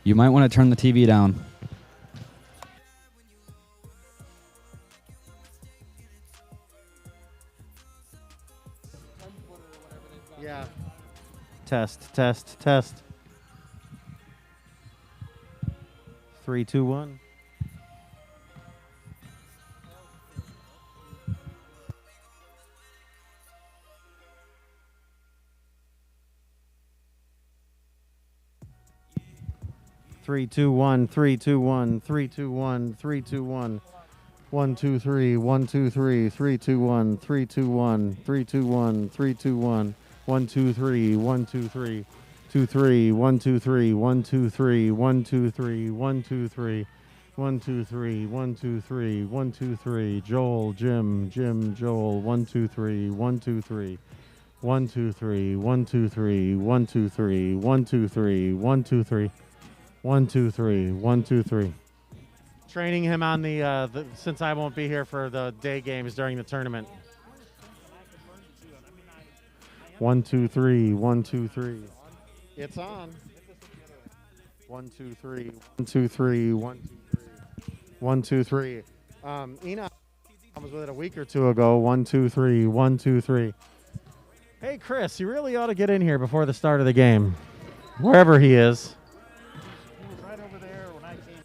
You might want to turn the TV down. Yeah. Test, test, test. 3, 2, 1. Three, two, one, 3, 2, 1, 3, 2, 1, 3, 2, 1. 1, 2, 3, 1, 2, 3, 3, 2, 1, 3, 2, 1, 3, 2, 1, 3, 2, 1, 1, 2, 3, 1, 2, 3, 2, 3, 1, 2, 3, 1, 2, 3, 1, 2, 3, 1, 2, 3, 1, 2, 3, 1, 2, 3, 1, 2, 3, Joel, Jim, Jim, Joel, 1, 2, 3, 1, 2, 3, 1, 2, 3, 1, 2, 3, 1, 2, 3, 1, 2, 3, 1, 2, 3, 1, 2, 3, 1, 2, 3. Training him on the since I won't be here for the day games during the tournament. 1, 2, 3, 1, 2, 3. It's on. 1, 2, 3, 1, 2, 3, 1, 2, 3. 1, 2, 3. Enoch was with it a week or two ago. 1, 2, 3, 1, 2, 3. Hey, Chris, you really ought to get in here before the start of the game. Wherever he is. He was right over there when I came.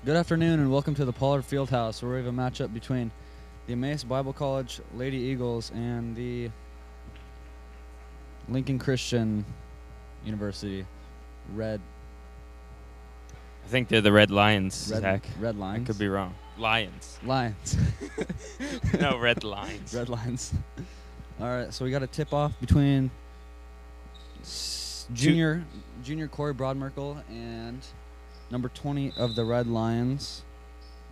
Good afternoon and welcome to the Pollard Fieldhouse, where we have a matchup between the Emmaus Bible College Lady Eagles and the Lincoln Christian University Red I think they're the Red Lions, Zach. Red Lions. I could be wrong. Lions. Lions. No, Red Lions. Red Lions. All right, so we got a tip-off between junior Corey Broadmerkel and number 20 of the Red Lions,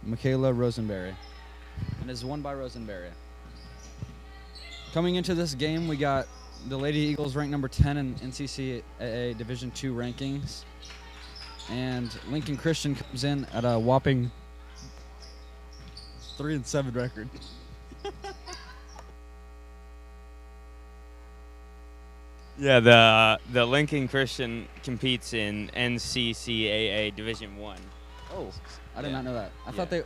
Michaela Rosenberry, and is won by Rosenberry. Coming into this game, we got the Lady Eagles ranked number 10 in NCCAA Division II rankings, and Lincoln Christian comes in at a whopping 3-7 record. Yeah, the Lincoln Christian competes in NCCAA Division I. Oh, I did Yeah. not know that. I Yeah. thought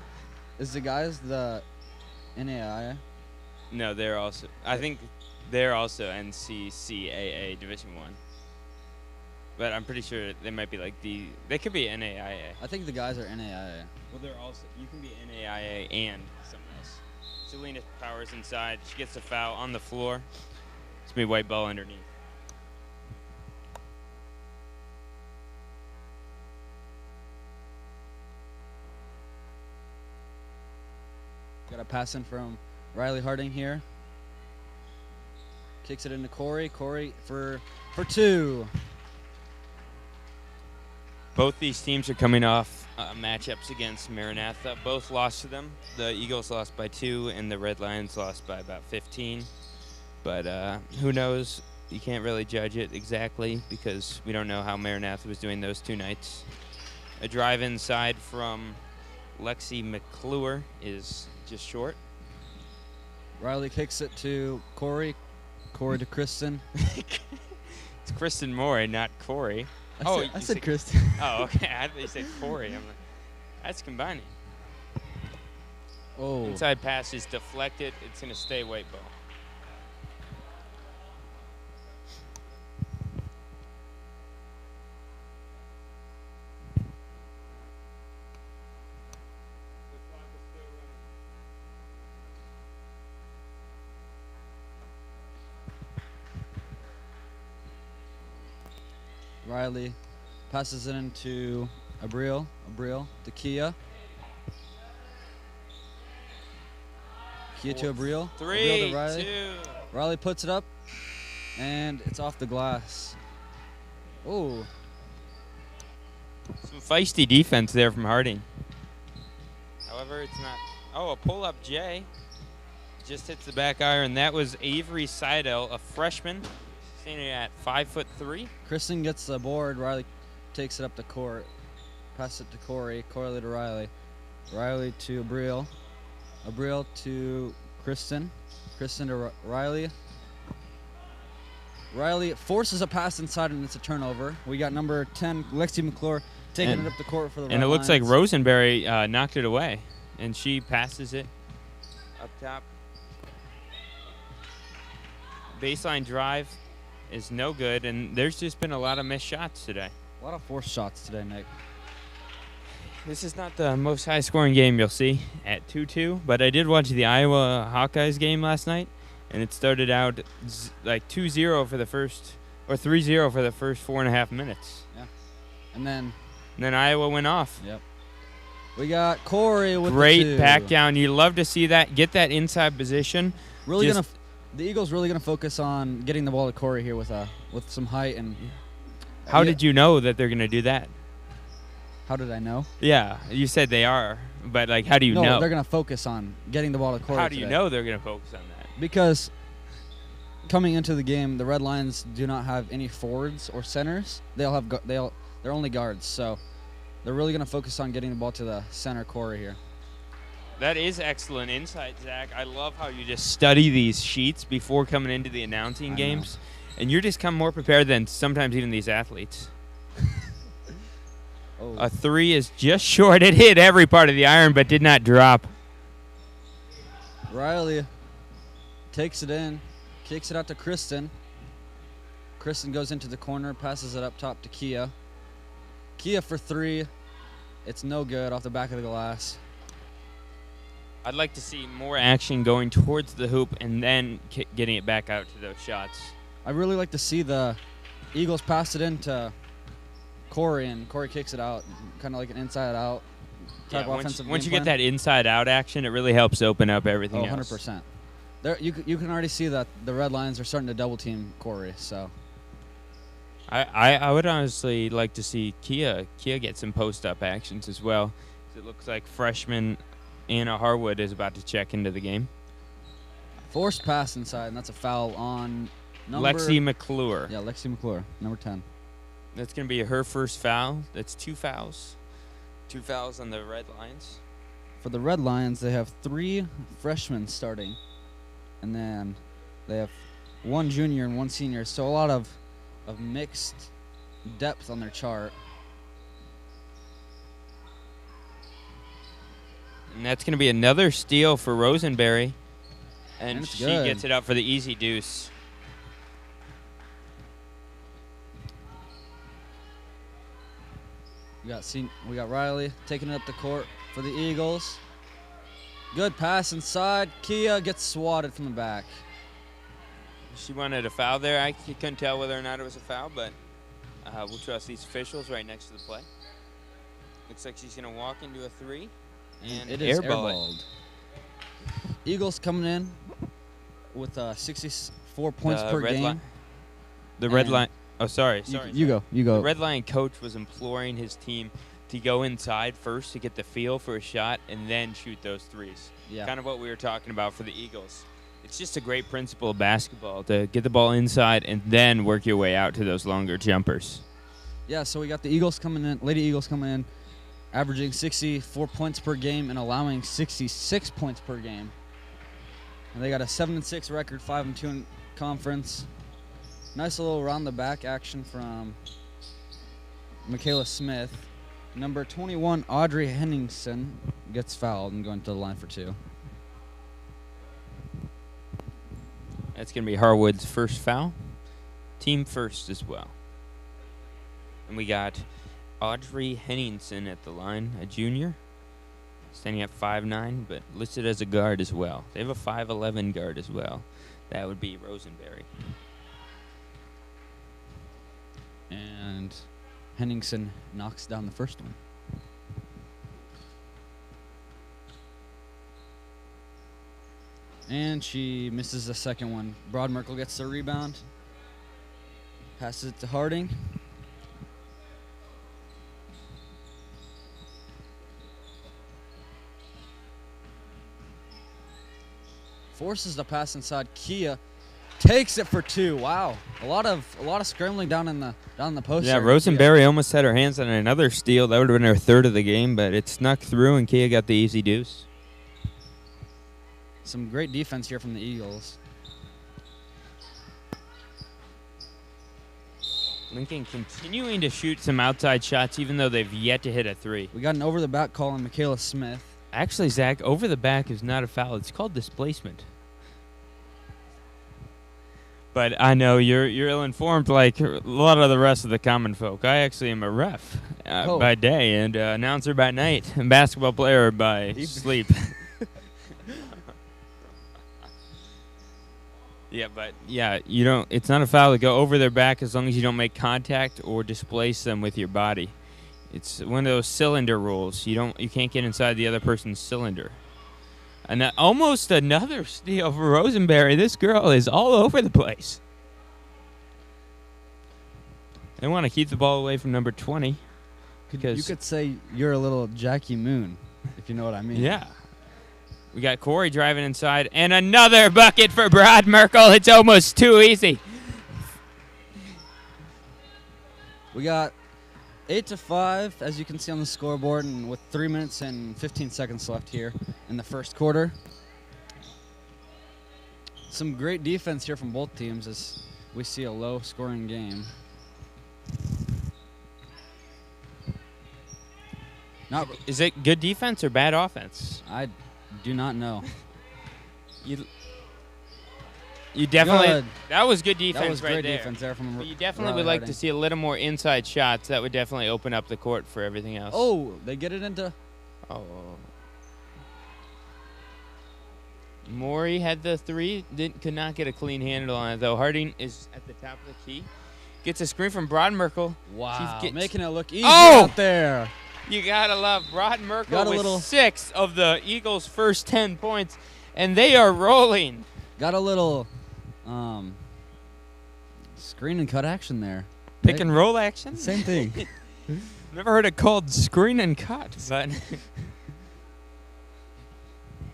is the guys the NAIA? No, they're also. I think they're also NCCAA Division I. But I'm pretty sure they might be like They could be NAIA. I think the guys are NAIA. Well, they're also. You can be NAIA and something else. Selena Powers inside. She gets a foul on the floor. It's gonna be white ball underneath. Got a pass in from Riley Harding here. Kicks it into Corey. Corey for two. Both these teams are coming off matchups against Maranatha. Both lost to them. The Eagles lost by 2, and the Red Lions lost by about 15. But who knows? You can't really judge it exactly because we don't know how Maranatha was doing those 2 nights. A drive inside from Lexi McClure is just short. Riley kicks it to Corey. Corey to Kristen. It's Kristen Moore, not Corey. I said Kristen. Oh, okay. I thought you said Corey. I'm like, that's combining. Oh. Inside pass is deflected. It's going to stay white ball. Riley passes it into Abril to Kia. Kia to Abril. Abril 3, to Riley. 2. Riley puts it up, and it's off the glass. Oh. Some feisty defense there from Harding. However, it's not. Oh, a pull-up J. Just hits the back iron. That was Avery Seidel, a freshman, standing at 5'3". Kristen gets the board. Riley takes it up the court. Pass it to Corey. Corey to Riley. Riley to Abril. Abril to Kristen. Kristen to Riley. Riley forces a pass inside, and it's a turnover. We got number 10, Lexi McClure, taking it up the court for the Red And it looks like Lions. Rosenberry knocked it away, and she passes it up top. Baseline drive is no good, and there's just been a lot of missed shots today. A lot of forced shots today, Nick. This is not the most high-scoring game you'll see at 2-2, but I did watch the Iowa Hawkeyes game last night, and it started out like 2-0 for the first, or 3-0 for the first 4.5 minutes. Yeah. And then Iowa went off. Yep. We got Corey with Great the 2. back down. You love to see that. Get that inside position. Really Just- the Eagles really gonna focus on getting the ball to Corey here with some height and. How Yeah. did you know that they're going to do that? How did I know? Yeah, you said they are, but like, how do you No, know? they're gonna focus on getting the ball to Corey. How do you today. know they're going to focus on that? Because coming into the game, the Red Lions do not have any forwards or centers. They're only guards, so they're really gonna focus on getting the ball to the center Corey here. That is excellent insight, Zach. I love how you just study these sheets before coming into the announcing games. And you're just come more prepared than sometimes even these athletes. Oh. A 3 is just short. It hit every part of the iron but did not drop. Riley takes it in, kicks it out to Kristen. Kristen goes into the corner, passes it up top to Kia. Kia for 3. It's no good off the back of the glass. I'd like to see more action going towards the hoop and then getting it back out to those shots. I really like to see the Eagles pass it into Corey, and Corey kicks it out, kind of like an inside-out type offensive once you game get plan. that inside-out action, it really helps open up everything else. 100%. There, you can already see that the Red Lions are starting to double-team Corey, so. I would honestly like to see Kia get some post-up actions as well. It looks like freshman Anna Harwood is about to check into the game. Forced pass inside, and that's a foul on Lexi McClure. Yeah, Lexi McClure, number 10. That's going to be her first foul. That's 2 fouls. 2 fouls on the Red Lions. For the Red Lions, they have 3 freshmen starting, and then they have 1 junior and 1 senior, so a lot of mixed depth on their chart. And that's going to be another steal for Rosenberry. And she good. gets it out for the easy deuce. We got Riley taking it up the court for the Eagles. Good pass inside. Kia gets swatted from the back. She wanted a foul there. I couldn't tell whether or not it was a foul, but we'll trust these officials right next to the play. Looks like she's going to walk into a 3. And it is airball. Eagles coming in with 64 points per game. The Red Line. Oh, sorry. You go. The Red Lion coach was imploring his team to go inside first to get the feel for a shot and then shoot those threes. Yeah. Kind of what we were talking about for the Eagles. It's just a great principle of basketball to get the ball inside and then work your way out to those longer jumpers. Yeah, so we got the Eagles coming in, Lady Eagles coming in, averaging 64 points per game and allowing 66 points per game. And they got a 7-6 record, 5-2 in conference. Nice little round the back action from Michaela Smith. Number 21, Audrey Henningsen, gets fouled and going to the line for 2. That's going to be Harwood's first foul. Team first as well. And we got Audrey Henningsen at the line, a junior, standing at 5'9", but listed as a guard as well. They have a 5'11" guard as well. That would be Rosenberry. And Henningsen knocks down the first one. And she misses the second one. Broadmerkle gets the rebound. Passes it to Harding. Forces the pass inside. Kia takes it for 2. Wow, a lot of scrambling down in the post. Yeah, there. Rosenberry Kia. almost had her hands on another steal. That would have been her third of the game, but it snuck through and Kia got the easy deuce. Some great defense here from the Eagles. Lincoln continuing to shoot some outside shots, even though they've yet to hit a 3. We got an over-the-back call on Michaela Smith. Actually, Zach, over the back is not a foul. It's called displacement. But I know you're ill-informed like a lot of the rest of the common folk. I actually am a ref by day and announcer by night, and basketball player by sleep. You don't. It's not a foul to go over their back as long as you don't make contact or displace them with your body. It's one of those cylinder rules. You can't get inside the other person's cylinder. And almost another steal for Rosenberry. This girl is all over the place. They want to keep the ball away from number 20. You could say you're a little Jackie Moon, if you know what I mean. Yeah. We got Corey driving inside, and another bucket for Broadmerkle. It's almost too easy. We got 8-5, as you can see on the scoreboard, and with 3 minutes and 15 seconds left here in the first quarter. Some great defense here from both teams as we see a low-scoring game. Is it good defense or bad offense? I do not know. You definitely Good. that was good defense That was right great there. defense there from But you definitely Riley would like Harding. to see a little more inside shots. That would definitely open up the court for everything else. Oh, they get it into. Oh. Morey had the three. Could not get a clean handle on it though. Harding is at the top of the key. Gets a screen from Broadmerkel. Wow, She gets- making it look easy Oh! out there. You gotta love Broadmerkel Got a with little- 6 of the Eagles' first 10 points, and they are rolling. Got a little screen and cut action there. Pick and roll action. Same thing. Never heard it called screen and cut, but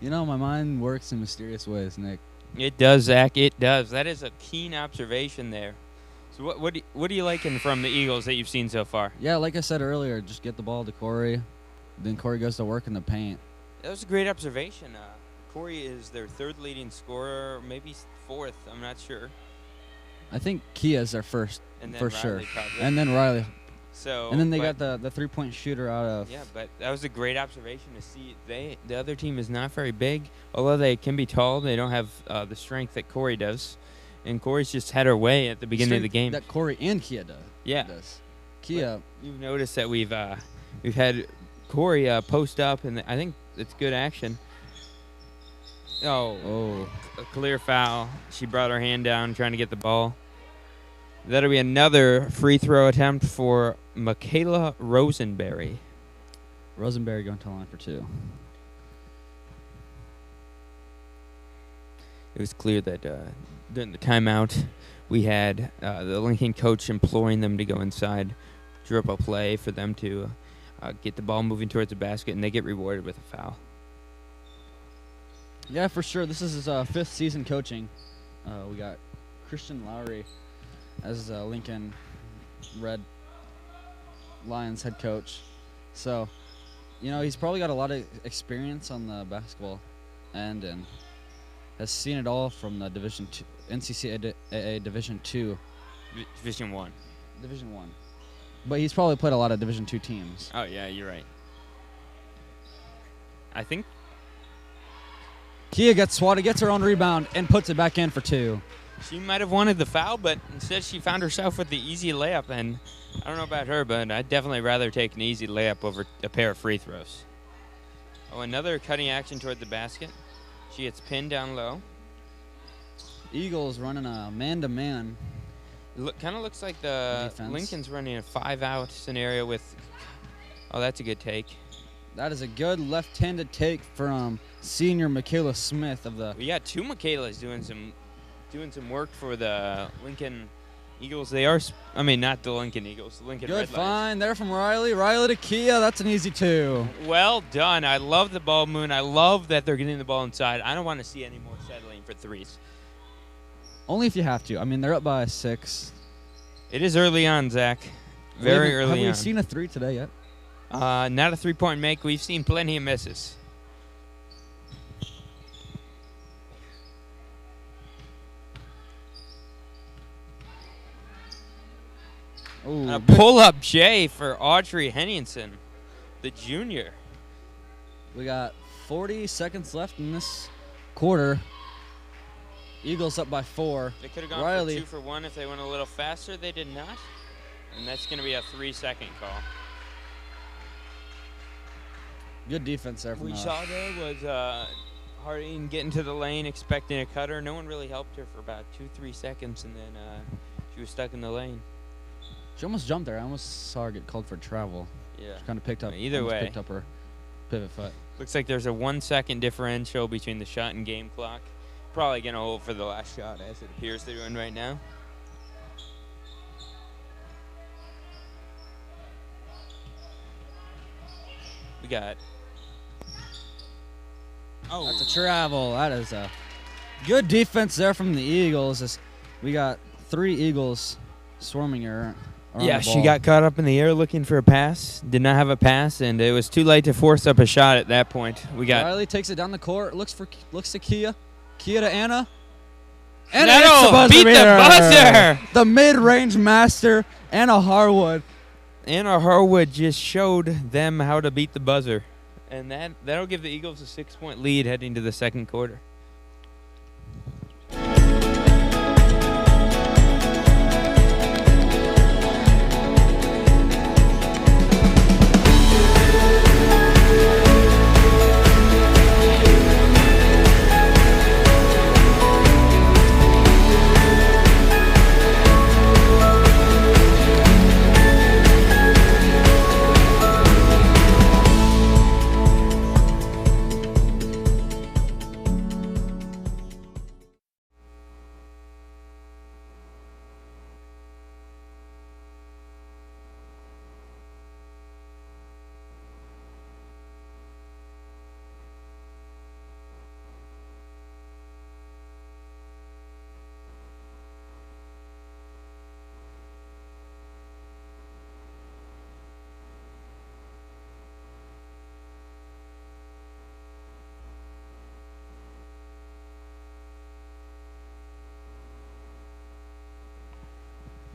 You know, my mind works in mysterious ways, Nick. it does, Zach. It does. That is a keen observation there. So what are you liking from the Eagles that you've seen so far? Yeah, like I said earlier, just get the ball to Corey. Then Corey goes to work in the paint. That was a great observation. Corey is their third leading scorer, maybe fourth. I'm not sure. I think Kia's their first, And then for Riley sure. probably. And then Riley. So. And then they but- got the 3-point shooter out of. Yeah, but that was a great observation to see. The other team is not very big, although they can be tall. They don't have the strength that Corey does, and Corey's just had her way at the beginning of the game. That Corey and Kia does. Yeah, Kia. you've noticed that we've had Corey post up, and I think it's good action. Oh, a clear foul. She brought her hand down trying to get the ball. That'll be another free throw attempt for Michaela Rosenberry. Rosenberry going to the line for 2. It was clear that during the timeout, we had the Lincoln coach imploring them to go inside, drew up a play for them to get the ball moving towards the basket, and they get rewarded with a foul. Yeah, for sure. This is his 5th season coaching. We got Christian Lowry as Lincoln Red Lions head coach. So, you know, he's probably got a lot of experience on the basketball end and has seen it all from the Division 2, NCAA Division 2. Division 1. Division 1. But he's probably played a lot of Division 2 teams. Oh, yeah, you're right. I think Kia gets swatted, gets her own rebound, and puts it back in for 2. she might have wanted the foul, but instead she found herself with the easy layup, and I don't know about her, but I'd definitely rather take an easy layup over a pair of free throws. Oh, another cutting action toward the basket. She gets pinned down low. Eagles running a man-to-man. Kind of looks like the Defense. Lincoln's running a 5-out scenario with. Oh, that's a good take. That is a good left-handed take from senior Michaela Smith of the. We got 2 Michaelas doing some work for the Lincoln Eagles. They are, not the Lincoln Eagles, the Lincoln Good Red Lions. find there from Riley. Riley to Kia. That's an easy 2. Well done. I love the ball, Moon. I love that they're getting the ball inside. I don't want to see any more settling for threes. Only if you have to. They're up by 6. It is early on, Zach. Very early on. Have we seen a 3 today yet? Not a three-point make. We've seen plenty of misses. Ooh, A pull-up J for Audrey Henningsen, the junior. we got 40 seconds left in this quarter. Eagles up by 4. They could have gone Riley. for 2 for 1 if they went a little faster. They did not. And that's going to be a 3-second call. Good defense there from We saw there was Harding getting to the lane expecting a cutter. No one really helped her for about 2-3 seconds, and then she was stuck in the lane. She almost jumped there. I almost saw her get called for travel. Yeah. She kind of picked up. Either almost way. picked up her pivot foot. Looks like there's a 1-second differential between the shot and game clock. Probably going to hold for the last shot, as it appears they're doing right now. We got. Oh, That's a travel. That is a good defense there from the Eagles. We got 3 Eagles swarming her. on yeah, the she ball. got caught up in the air looking for a pass. Did not have a pass, and it was too late to force up a shot at that point. We got. Riley takes it down the court. Looks to Kia. Kia to Anna. No, hits the buzzer beat the beater. buzzer! The mid-range master, Anna Harwood. Anna Harwood just showed them how to beat the buzzer. And that'll give the Eagles a 6-point lead heading to the second quarter.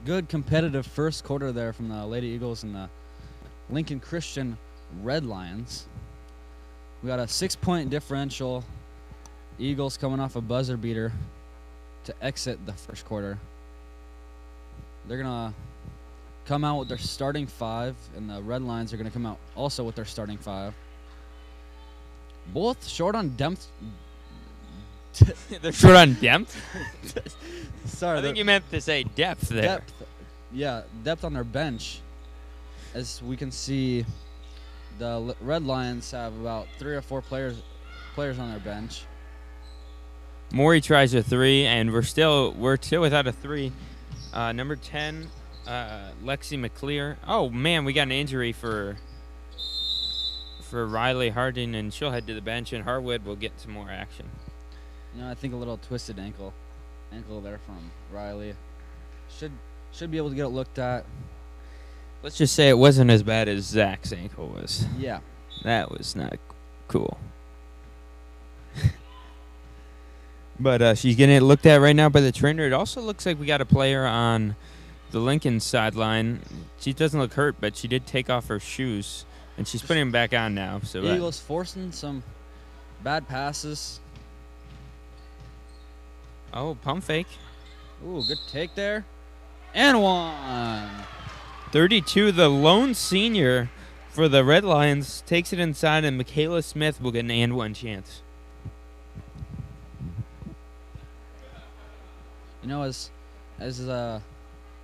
good competitive first quarter there from the Lady Eagles and the Lincoln Christian Red Lions. We got a 6-point differential. Eagles coming off a buzzer beater to exit the first quarter. They're going to come out with their starting 5, and the Red Lions are going to come out also with their starting 5. Both short on depth. They're short on depth? Sorry. I think you meant to say depth there. Depth. Yeah, depth on their bench. As we can see, the Red Lions have about 3 or 4 players on their bench. Maury tries a 3, and we're still without a 3. Number 10, Lexi McClear. Oh man, we got an injury for Riley Harding, and she'll head to the bench, and Harwood will get some more action. I think a little twisted ankle there from Riley. Should be able to get it looked at. Let's just say it wasn't as bad as Zach's ankle was. Yeah. That was not cool. But she's getting it looked at right now by the trainer. It also looks like we got a player on the Lincoln sideline. She doesn't look hurt, but she did take off her shoes, and she's putting them back on now. So Eagles forcing some bad passes. Oh, pump fake. Ooh, good take there. And 1. 32, the lone senior for the Red Lions, takes it inside, and Michaela Smith will get an and 1 chance. As the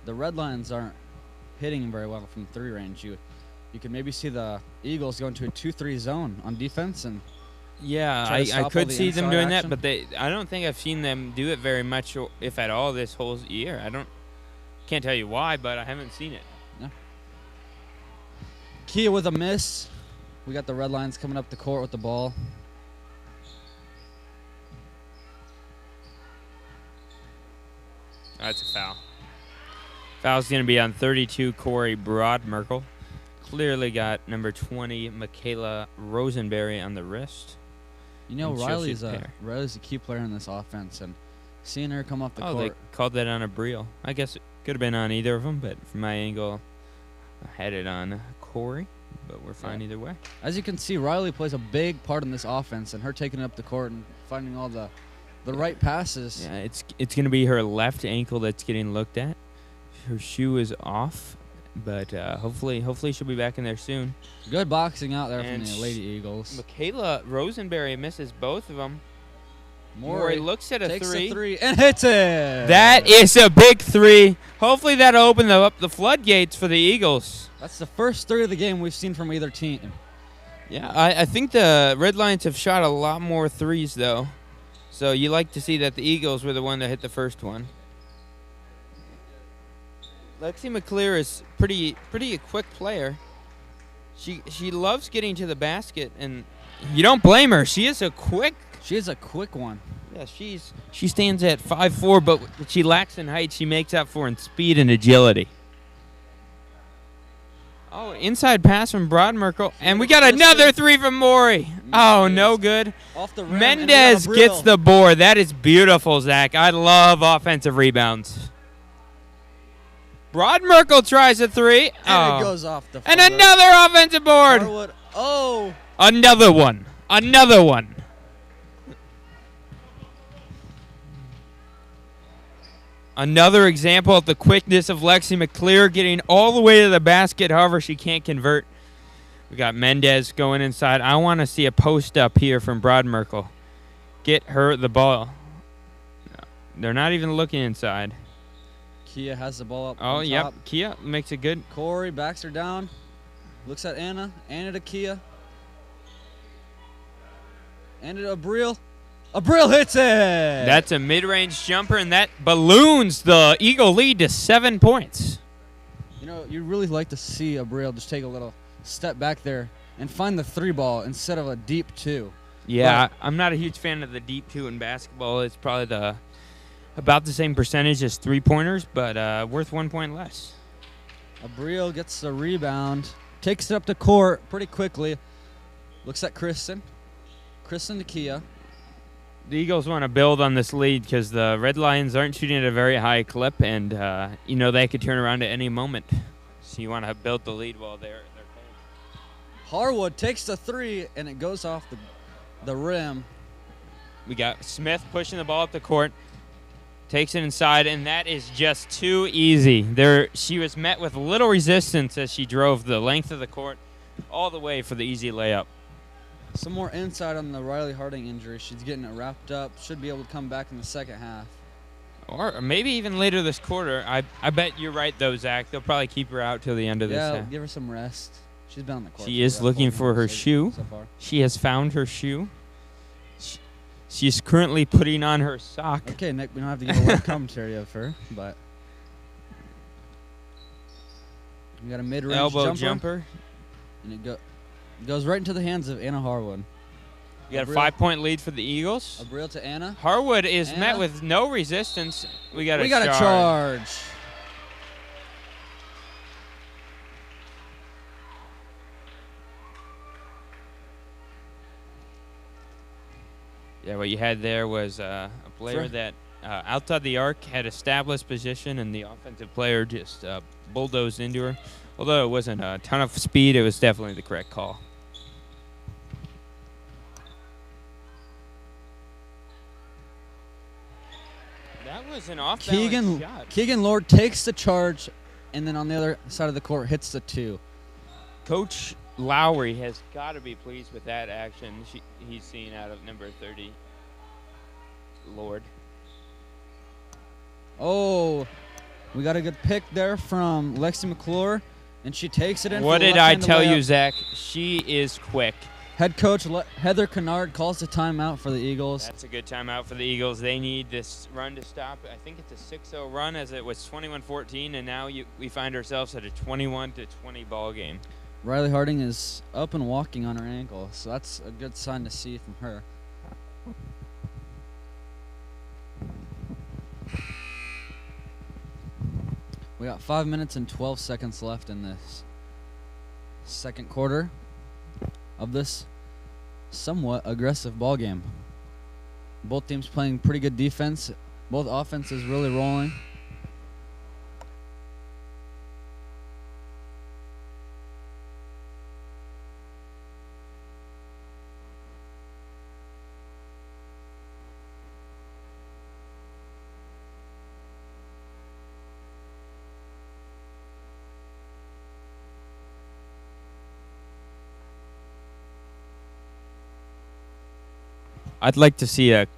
Red Lions aren't hitting very well from 3 range, you could maybe see the Eagles go into a 2-3 zone on defense and yeah, I could see them doing that, but I don't think I've seen them do it very much, if at all, this whole year. Can't tell you why, but I haven't seen it. Yeah. Kia with a miss. We got the Red Lions coming up the court with the ball. That's a foul. Foul's going to be on 32, Corey Broadmerkel. Clearly got number 20, Michaela Rosenberry, on the wrist. Riley's a key player in this offense, and seeing her come off the court. Oh, they called that on Abril. I guess it could have been on either of them, but from my angle, I had it on Corey, but we're fine either way. As you can see, Riley plays a big part in this offense, and her taking up the court and finding all the right passes. Yeah, it's going to be her left ankle that's getting looked at. Her shoe is off, but hopefully she'll be back in there soon. Good boxing out there from the Lady Eagles. Michaela Rosenberry misses both of them. Maury looks at a takes 3. a 3 and hits it. That is a big 3. Hopefully that'll open up the floodgates for the Eagles. That's the first 3 of the game we've seen from either team. Yeah, I think the Red Lions have shot a lot more 3s, though. So you like to see that the Eagles were the one that hit the first one. Lexi McClear is pretty a quick player. She loves getting to the basket, and you don't blame her. She is a quick one. Yeah, she stands at 5'4", but what she lacks in height, she makes up for in speed and agility. Oh, inside pass from Broadmerkel, and we got another 3 from Maury. Oh, no good. Off the rim. Mendez gets the board. That is beautiful, Zach. I love offensive rebounds. Broadmerkel tries a 3. And it goes off the and another offensive board. Harwood. Oh. Another one. Another example of the quickness of Lexi McClear getting all the way to the basket. However, she can't convert. We got Mendez going inside. I want to see a post up here from Broadmerkel. Get her the ball. No, they're not even looking inside. Kia has the ball up. Oh, on yep. top. Kia makes it good. Corey backs her down. Looks at Anna. Anna to Kia. Anna to Abril. Abril hits it. That's a mid-range jumper, and that balloons the Eagle lead to 7 points. You really like to see Abril just take a little step back there and find the 3 ball instead of a deep 2. Yeah, I'm not a huge fan of the deep 2 in basketball. It's probably about the same percentage as 3-pointers, but worth 1 point less. Abril gets the rebound, takes it up the court pretty quickly. Looks at Kristen. Kristen to Kia. The Eagles want to build on this lead because the Red Lions aren't shooting at a very high clip, and you know they could turn around at any moment. So you want to build the lead while they're cold. Harwood takes the 3, and it goes off the rim. We got Smith pushing the ball up the court, takes it inside, and that is just too easy. She was met with little resistance as she drove the length of the court all the way for the easy layup. Some more insight on the Riley Harding injury. She's getting it wrapped up. Should be able to come back in the second half. Or maybe even later this quarter. I bet you're right, though, Zach. They'll probably keep her out till the end of this half. Yeah, give her some rest. She's been on the court. She is looking for her shoe. So far. She has found her shoe. She's currently putting on her sock. Okay, Nick, we don't have to give a live commentary of her, but we got a mid-range elbow jumper. And it goes right into the hands of Anna Harwood. You got a 5-point lead for the Eagles. Abril to Anna. Harwood is met with no resistance. We got a charge. Yeah, what you had there was a player that outside the arc had established position, and the offensive player just bulldozed into her. Although it wasn't a ton of speed, it was definitely the correct call. That was an off-balance shot. Keegan Lord takes the charge, and then on the other side of the court hits the 2. Coach Lowry has got to be pleased with that action he's seen out of number 30, Lord. Oh, we got a good pick there from Lexi McClure, and she takes it in. What did I tell you, Zach? She is quick. Head coach Heather Kennard calls the timeout for the Eagles. That's a good timeout for the Eagles. They need this run to stop. I think it's a 6-0 run, as it was 21-14, and now we find ourselves at a 21-20 ball game. Riley Harding is up and walking on her ankle, so that's a good sign to see from her. We got 5 minutes and 12 seconds left in this second quarter of this somewhat aggressive ball game. Both teams playing pretty good defense. Both offenses really rolling. I'd like to see a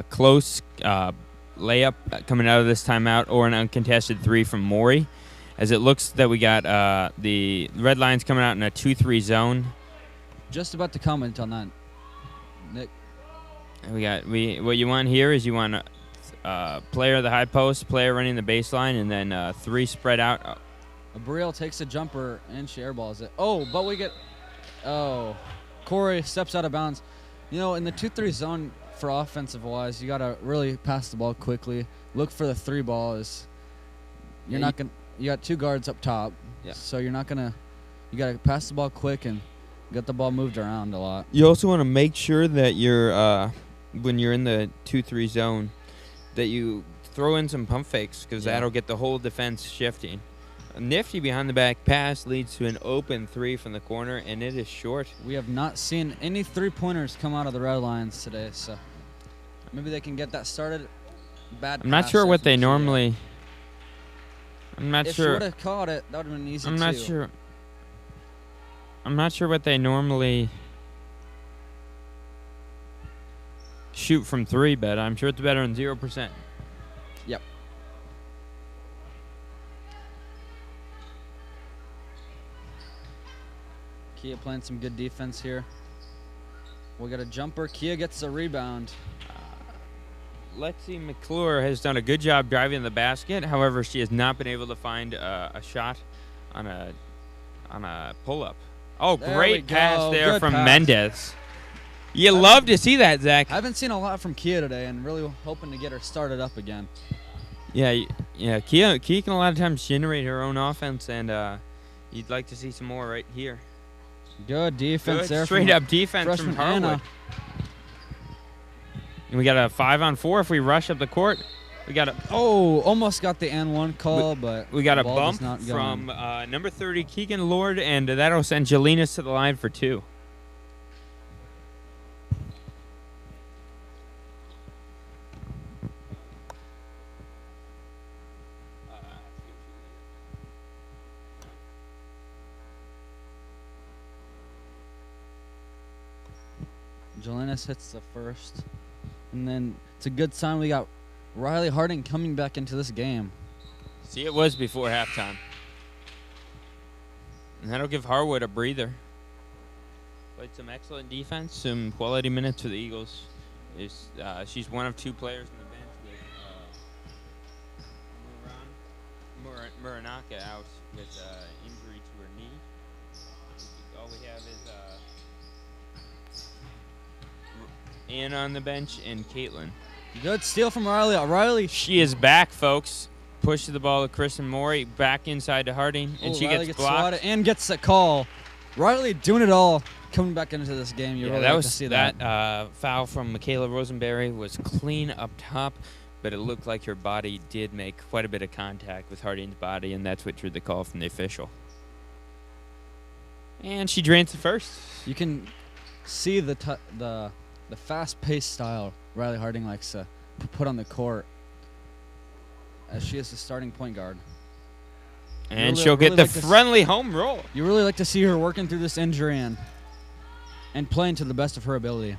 close layup coming out of this timeout, or an uncontested 3 from Maury, as it looks that we got the Red Lions coming out in a 2-3 zone. Just about to comment on that, Nick. What you want here is you want a player at the high post, player running the baseline, and then 3 spread out. Abril takes a jumper and she airballs it. Oh, but we get. Oh, Corey steps out of bounds. You know, in the 2-3 zone for offensive-wise, you got to really pass the ball quickly. Look for the 3 ball. You got 2 guards up top, so you're not going to – you got to pass the ball quick and get the ball moved around a lot. You also want to make sure that you're when you're in the 2-3 zone, that you throw in some pump fakes, because that'll get the whole defense shifting. A nifty behind-the-back pass leads to an open 3 from the corner, and it is short. We have not seen any 3-pointers come out of the Red Lions today, so maybe they can get that started. I'm not sure what they normally. I'm not if sure. If she would have caught it, that would have been easy. I'm not sure. I'm not sure what they normally shoot from 3, but I'm sure it's better than 0%. Yep. Kia playing some good defense here. We got a jumper. Kia gets the rebound. Lexi McClure has done a good job driving the basket. However, she has not been able to find a shot on a pull-up. Oh, great pass there from Mendez. You love to see that, Zach. I haven't seen a lot from Kia today, and really hoping to get her started up again. Yeah. Kia can a lot of times generate her own offense, and you'd like to see some more right here. Good defense there. Straight up defense from Harwood. And we got a 5-on-4 if we rush up the court. We got a almost got the and one call, but we got the a ball bump does not go from in. number 30 Keegan Lord, and that'll send Jelinas to the line for 2. Jelinas hits the first, and then it's a good sign we got Riley Harding coming back into this game. See, it was before halftime. And that'll give Harwood a breather. Played some excellent defense, some quality minutes for the Eagles. She's one of 2 players on the bench with Muranaka out with injury to her knee. All we have is Ann on the bench and Caitlin. Good steal from Riley. Riley. She is back, folks. Push the ball to Kristen Morey, back inside to Harding, and she Riley gets swatted blocked. and gets a call. Riley doing it all, coming back into this game. You Yeah, really that like was to see that. foul from Michaela Rosenberry was clean up top, but it looked like her body did make quite a bit of contact with Harding's body, and that's what drew the call from the official. And she drains the first. You can see the fast-paced style Riley Harding likes to put on the court, as she is the starting point guard. And Really- she'll get really the like to friendly home roll. You really like to see her working through this injury and playing to the best of her ability.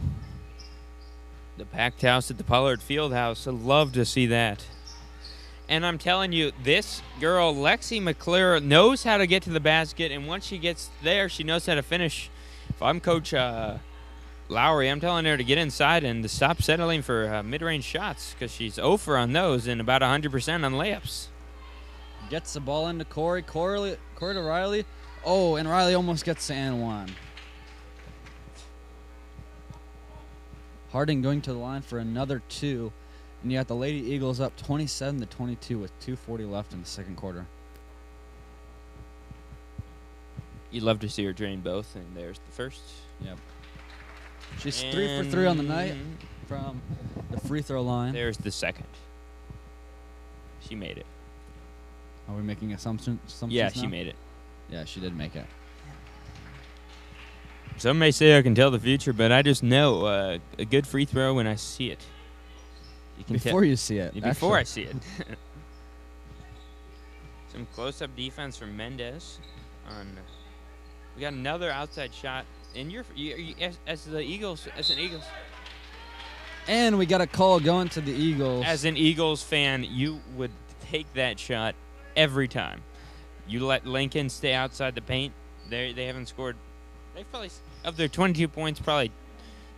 The packed house at the Pollard Fieldhouse. I'd love to see that. And I'm telling you, this girl, Lexi McClure, knows how to get to the basket, and once she gets there, she knows how to finish. If I'm Coach Lowry, I'm telling her to get inside and to stop settling for mid-range shots, because she's 0 for on those and about 100% on layups. Gets the ball into Corey to Riley. Oh, and Riley almost gets to and one. Harding going to the line for another 2. And you got the Lady Eagles up 27-22 with 2:40 left in the second quarter. You'd love to see her drain both, and there's the first. Yep. She's 3 for 3 on the night from the free throw line. There's the second. She made it. Are we making assumptions Yeah, now? she made it. Yeah, she did make it. Some may say I can tell the future, but I just know a good free throw when I see it. You can Before you see it. Before I actually. see it. Some close-up defense from Mendez. We got another outside shot, and as an Eagles. And we got a call going to the Eagles. As an Eagles fan, you would take that shot every time. You let Lincoln stay outside the paint. They haven't scored. They've probably, of their 22 points, probably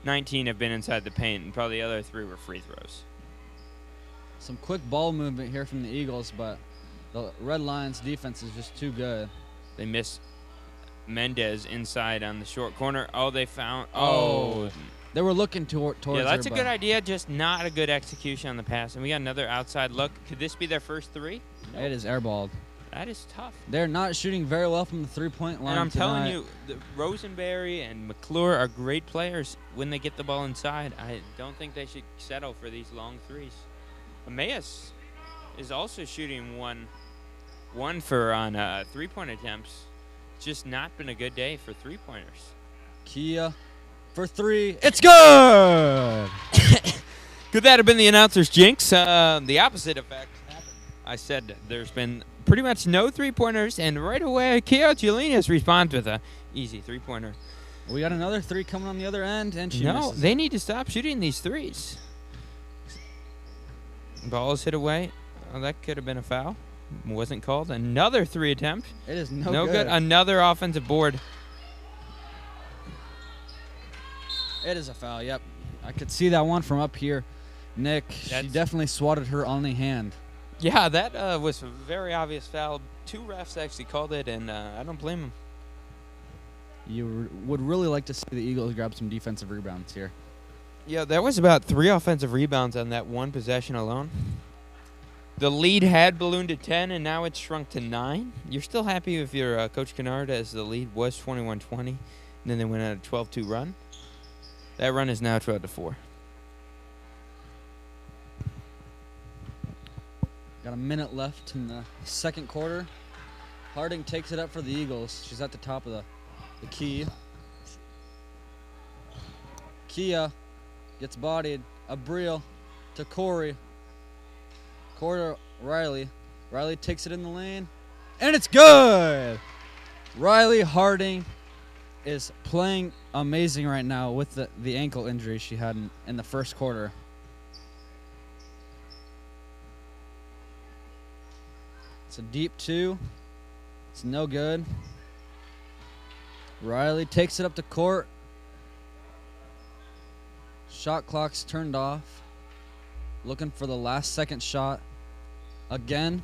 19 have been inside the paint, and probably the other 3 were free throws. Some quick ball movement here from the Eagles, but the Red Lions defense is just too good. They miss Mendez inside on the short corner. Oh, they found. They were looking towards Yeah, that's her, a good idea, just not a good execution on the pass. And we got another outside look. Could this be their first 3? It is airballed. That is tough. They're not shooting very well from the three-point line. And I'm telling tonight. you, Rosenberry and McClure are great players when they get the ball inside. I don't think they should settle for these long threes. Emmaus is also shooting one for on three-point attempts. Just not been a good day for three-pointers. Kia for 3. It's good! Could that have been the announcer's jinx? The opposite effect happened. I said there's been pretty much no three-pointers, and right away, Kia Jelinas responds with a easy three-pointer. We got another 3 coming on the other end, and she No, misses. they need to stop shooting these threes. Ball is hit away. Oh, that could have been a foul. Wasn't called. Another 3 attempt. It is No good. Another offensive board. It is a foul, yep. I could see that one from up here. Nick, she That's- definitely swatted her on the hand. Yeah, that was a very obvious foul. 2 refs actually called it, and I don't blame them. You would really like to see the Eagles grab some defensive rebounds here. Yeah, there was about 3 offensive rebounds on that one possession alone. The lead had ballooned to 10, and now it's shrunk to 9. You're still happy with your Coach Kennard, as the lead was 21-20, and then they went on a 12-2 run. That run is now 12-4. Got a minute left in the second quarter. Harding takes it up for the Eagles. She's at the top of the key. Kia gets bodied. Abril to Corey. Corey to Riley. Riley takes it in the lane. And it's good! Riley Harding is playing amazing right now with the ankle injury she had in the first quarter. It's a deep 2. It's no good. Riley takes it up to court. Shot clock's turned off. Looking for the last second shot. Again,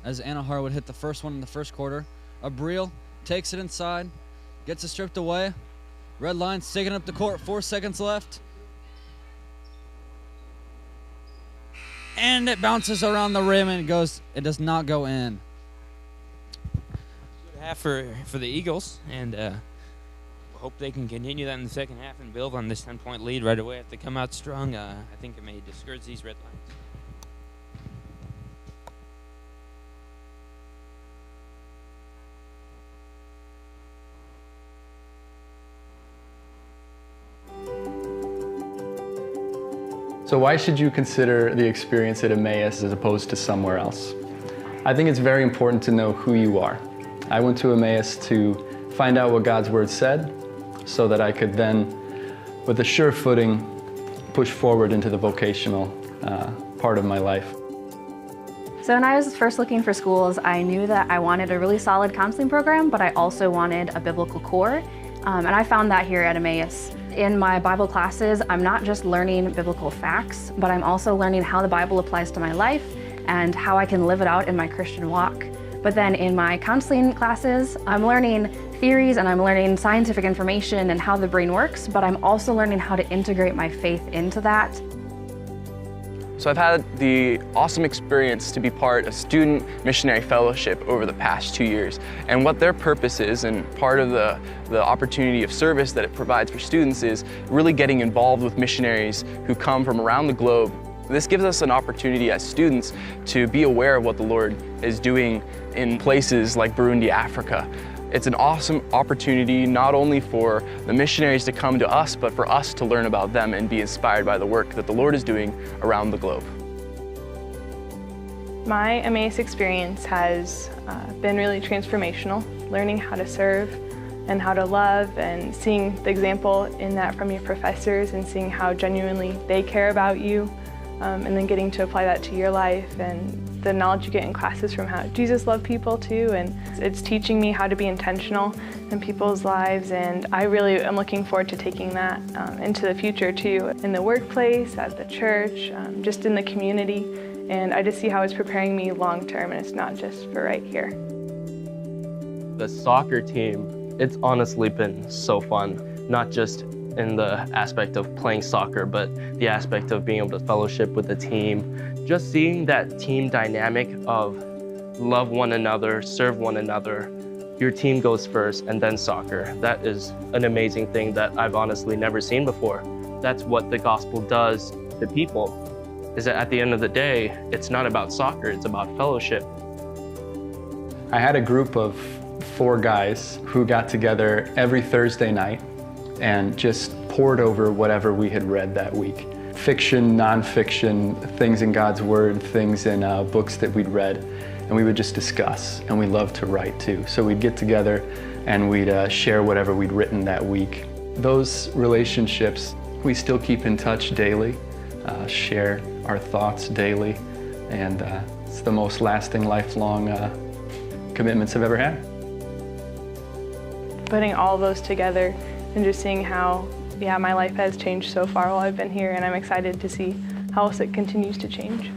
as Anna Harwood hit the first one in the first quarter. Abril takes it inside. Gets it stripped away. Red Lions taking up the court. 4 seconds left. And it bounces around the rim and it does not go in. Good half for the Eagles, and hope they can continue that in the second half and build on this 10-point lead right away. If they come out strong, I think it may discourage these Red Lions. So why should you consider the experience at Emmaus as opposed to somewhere else? I think it's very important to know who you are. I went to Emmaus to find out what God's Word said so that I could then, with a sure footing, push forward into the vocational part of my life. So when I was first looking for schools, I knew that I wanted a really solid counseling program, but I also wanted a biblical core. And I found that here at Emmaus. In my Bible classes, I'm not just learning biblical facts, but I'm also learning how the Bible applies to my life and how I can live it out in my Christian walk. But then in my counseling classes, I'm learning theories and I'm learning scientific information and how the brain works, but I'm also learning how to integrate my faith into that. So I've had the awesome experience to be part of Student Missionary Fellowship over the past 2 years. And what their purpose is, and part of the opportunity of service that it provides for students, is really getting involved with missionaries who come from around the globe. This gives us an opportunity as students to be aware of what the Lord is doing in places like Burundi, Africa. It's an awesome opportunity not only for the missionaries to come to us, but for us to learn about them and be inspired by the work that the Lord is doing around the globe. My Emmaus experience has been really transformational, learning how to serve and how to love, and seeing the example in that from your professors and seeing how genuinely they care about you, and then getting to apply that to your life, and the knowledge you get in classes from how Jesus loved people too, and it's teaching me how to be intentional in people's lives, and I really am looking forward to taking that into the future too, in the workplace, at the church, just in the community, and I just see how it's preparing me long term, and it's not just for right here. The soccer team, it's honestly been so fun, not just in the aspect of playing soccer, but the aspect of being able to fellowship with the team. Just seeing that team dynamic of love one another, serve one another, your team goes first and then soccer. That is an amazing thing that I've honestly never seen before. That's what the gospel does to people, is that at the end of the day, it's not about soccer, it's about fellowship. I had a group of 4 guys who got together every Thursday night and just poured over whatever we had read that week. Fiction, nonfiction, things in God's Word, things in books that we'd read, and we would just discuss, and we loved to write too. So we'd get together and we'd share whatever we'd written that week. Those relationships, we still keep in touch daily, share our thoughts daily, and it's the most lasting, lifelong commitments I've ever had. Putting all those together and just seeing how, my life has changed so far while I've been here, and I'm excited to see how else it continues to change.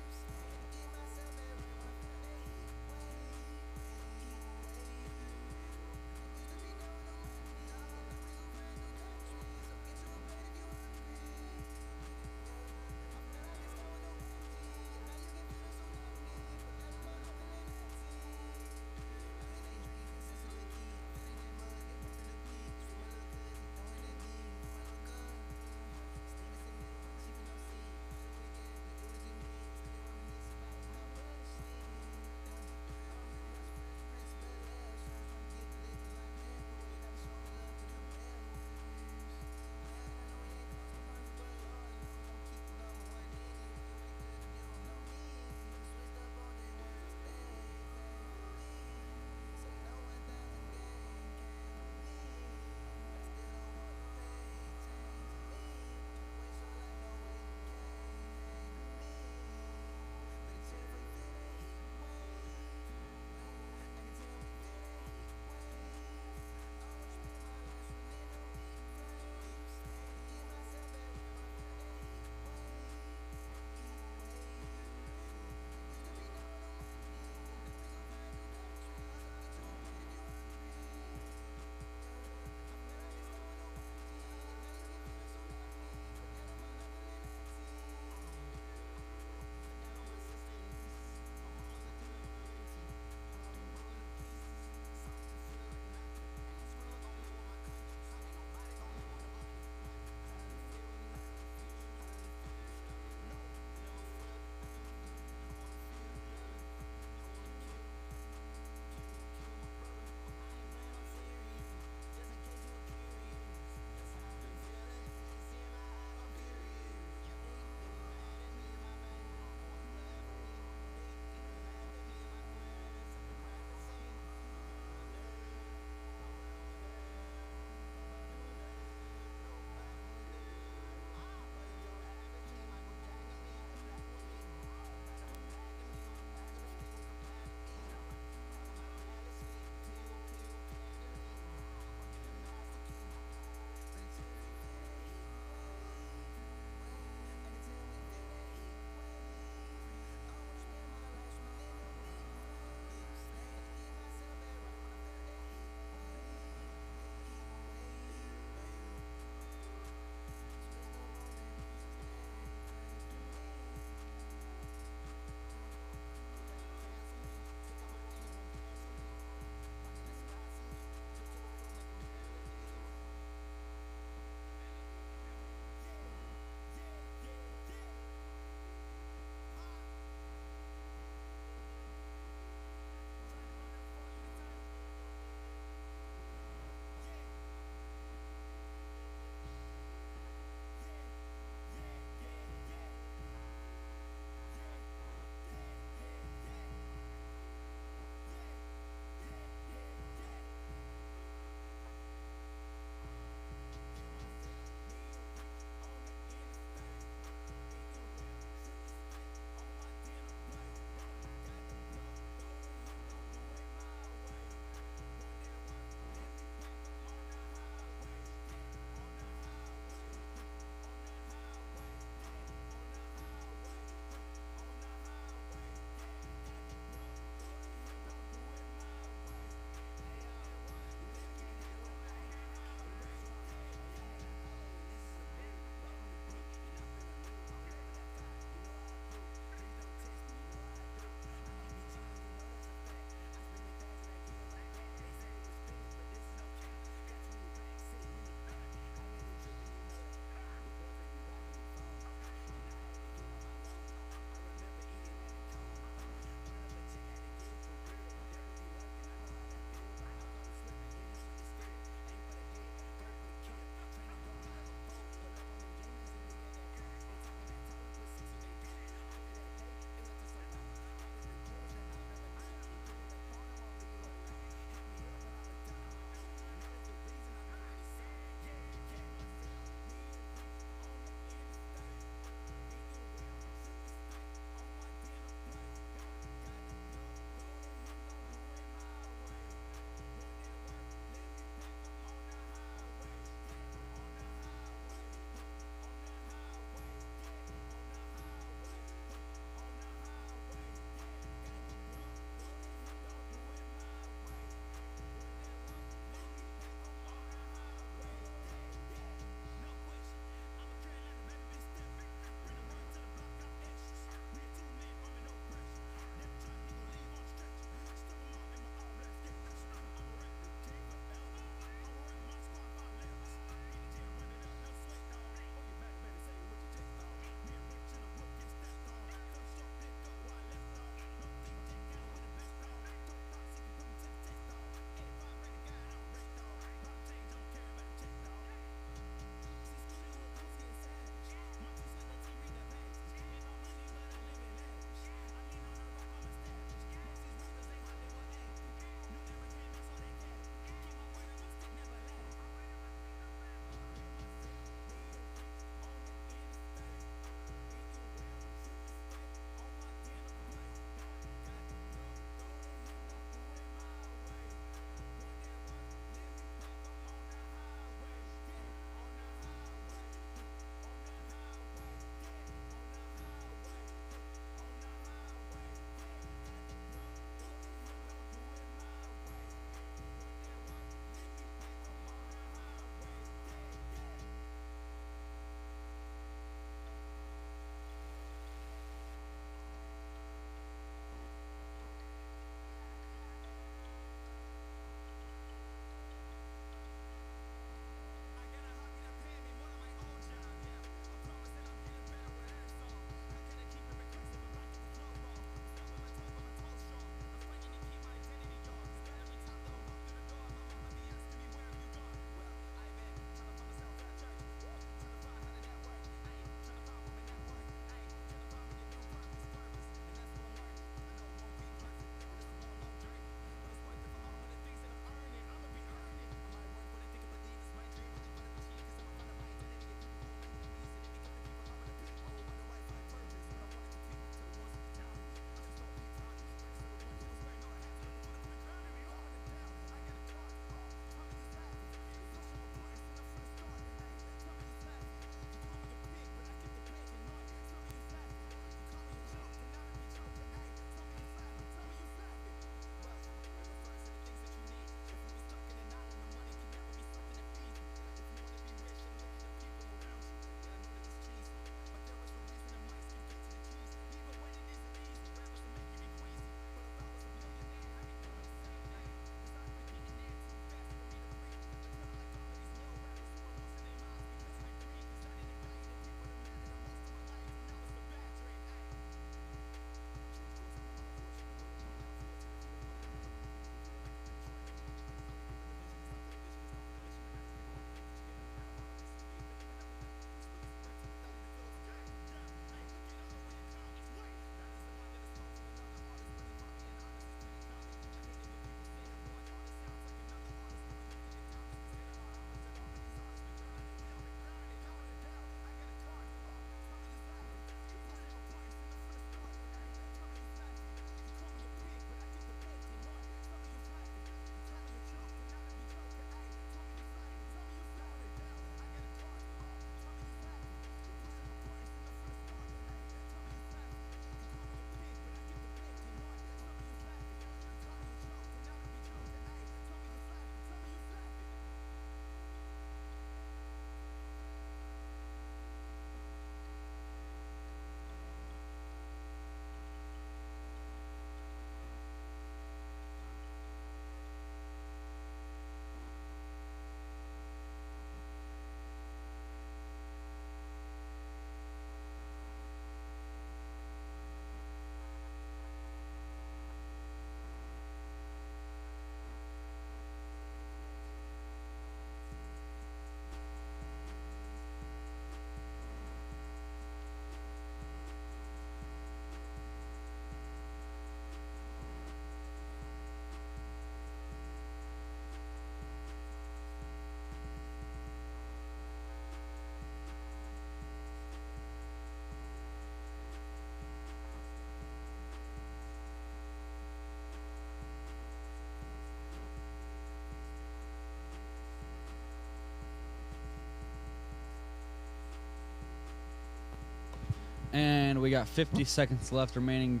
And we got 50 seconds left remaining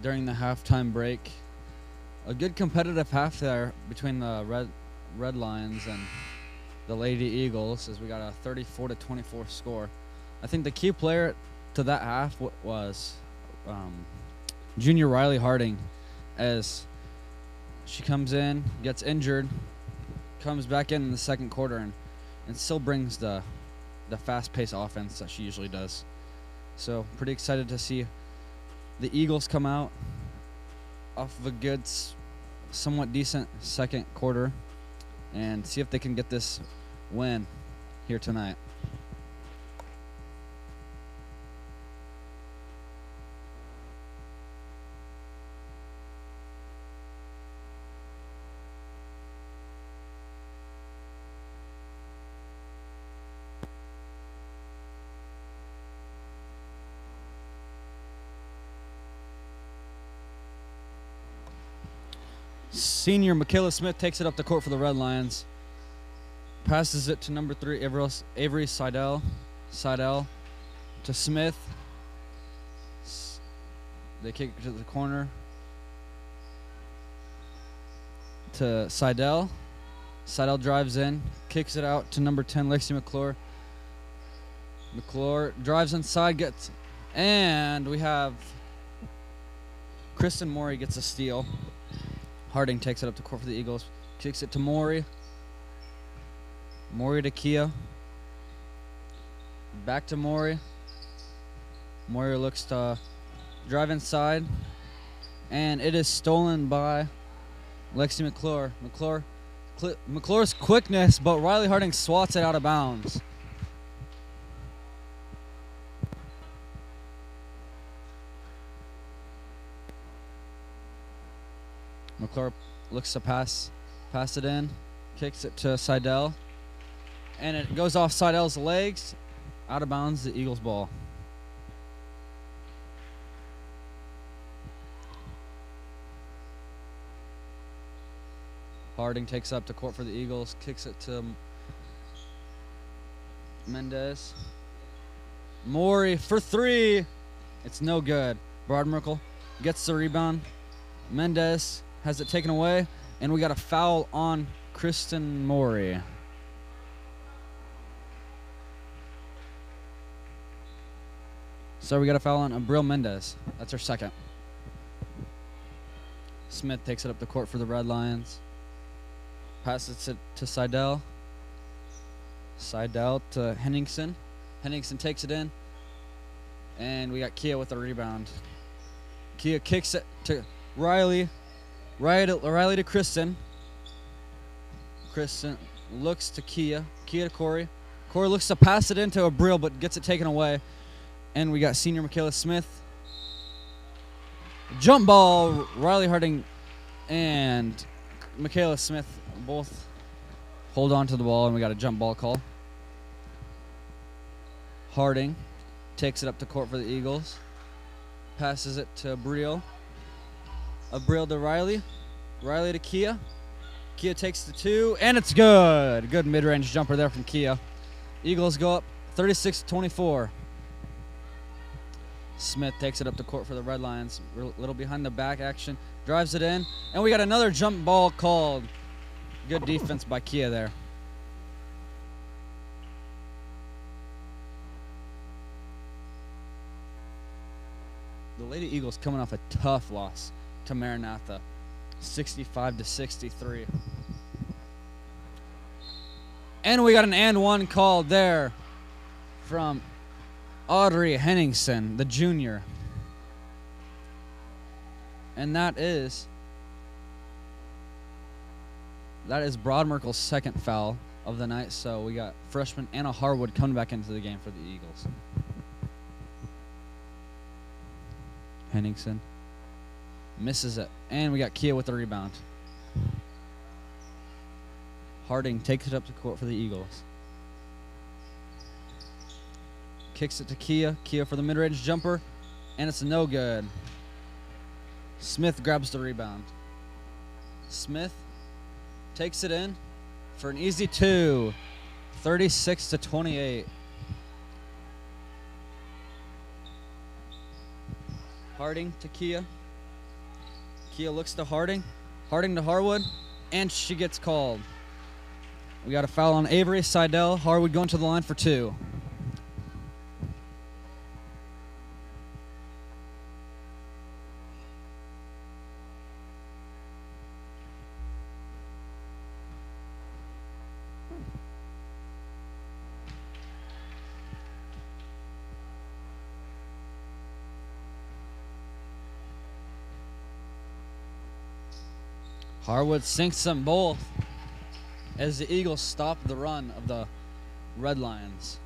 during the halftime break. A good competitive half there between the Red Lions and the Lady Eagles, as we got a 34-24 score. I think the key player to that half was junior Riley Harding, as she comes in, gets injured, comes back in the second quarter, and still brings the fast-paced offense that she usually does. So pretty excited to see the Eagles come out off of a good, somewhat decent second quarter and see if they can get this win here tonight. Senior Michaela Smith takes it up the court for the Red Lions. Passes it to number 3, Avery Seidel. Seidel to Smith. They kick it to the corner to Seidel. Seidel drives in, kicks it out to number 10, Lexi McClure. McClure drives inside, and we have Kristen Morey gets a steal. Harding takes it up the court for the Eagles. Kicks it to Morey. Morey to Kia. Back to Morey. Morey looks to drive inside. And it is stolen by Lexi McClure. McClure's quickness, but Riley Harding swats it out of bounds. McClure looks to pass it in, kicks it to Seidel, and it goes off Seidel's legs, out of bounds, the Eagles' ball. Harding takes up the court for the Eagles, kicks it to Mendez. Morey for 3. It's no good. Broadmerkle gets the rebound. Mendez has it taken away, and we got a foul on Kristen Morey. So we got a foul on Abril Mendez. That's her second. Smith takes it up the court for the Red Lions. Passes it to Seidel. Seidel to Henningsen. Henningsen takes it in, and we got Kia with the rebound. Kia kicks it to Riley. Riley to Kristen. Kristen looks to Kia. Kia to Corey. Corey looks to pass it into Abril, but gets it taken away. And we got senior Michaela Smith. Jump ball. Riley Harding and Michaela Smith both hold on to the ball, and we got a jump ball call. Harding takes it up to court for the Eagles. Passes it to Abril. Abril to Riley. Riley to Kia. Kia takes the 2, and it's good. Good mid-range jumper there from Kia. Eagles go up 36-24. Smith takes it up the court for the Red Lions. A little behind the back action. Drives it in, and we got another jump ball called. Good defense by Kia there. The Lady Eagles coming off a tough loss to Maranatha, 65-63. And we got an and one called there from Audrey Henningsen, the junior. And that is Broadmerkle's second foul of the night. So we got freshman Anna Harwood coming back into the game for the Eagles. Henningsen misses it, and we got Kia with the rebound. Harding takes it up to court for the Eagles. Kicks it to Kia. Kia for the mid-range jumper, and it's no good. Smith grabs the rebound. Smith takes it in for an easy 2, 36-28. Harding to Kia. Kia looks to Harding. Harding to Harwood. And she gets called. We got a foul on Avery Seidel. Harwood going to the line for 2. Harwood sinks them both as the Eagles stop the run of the Red Lions.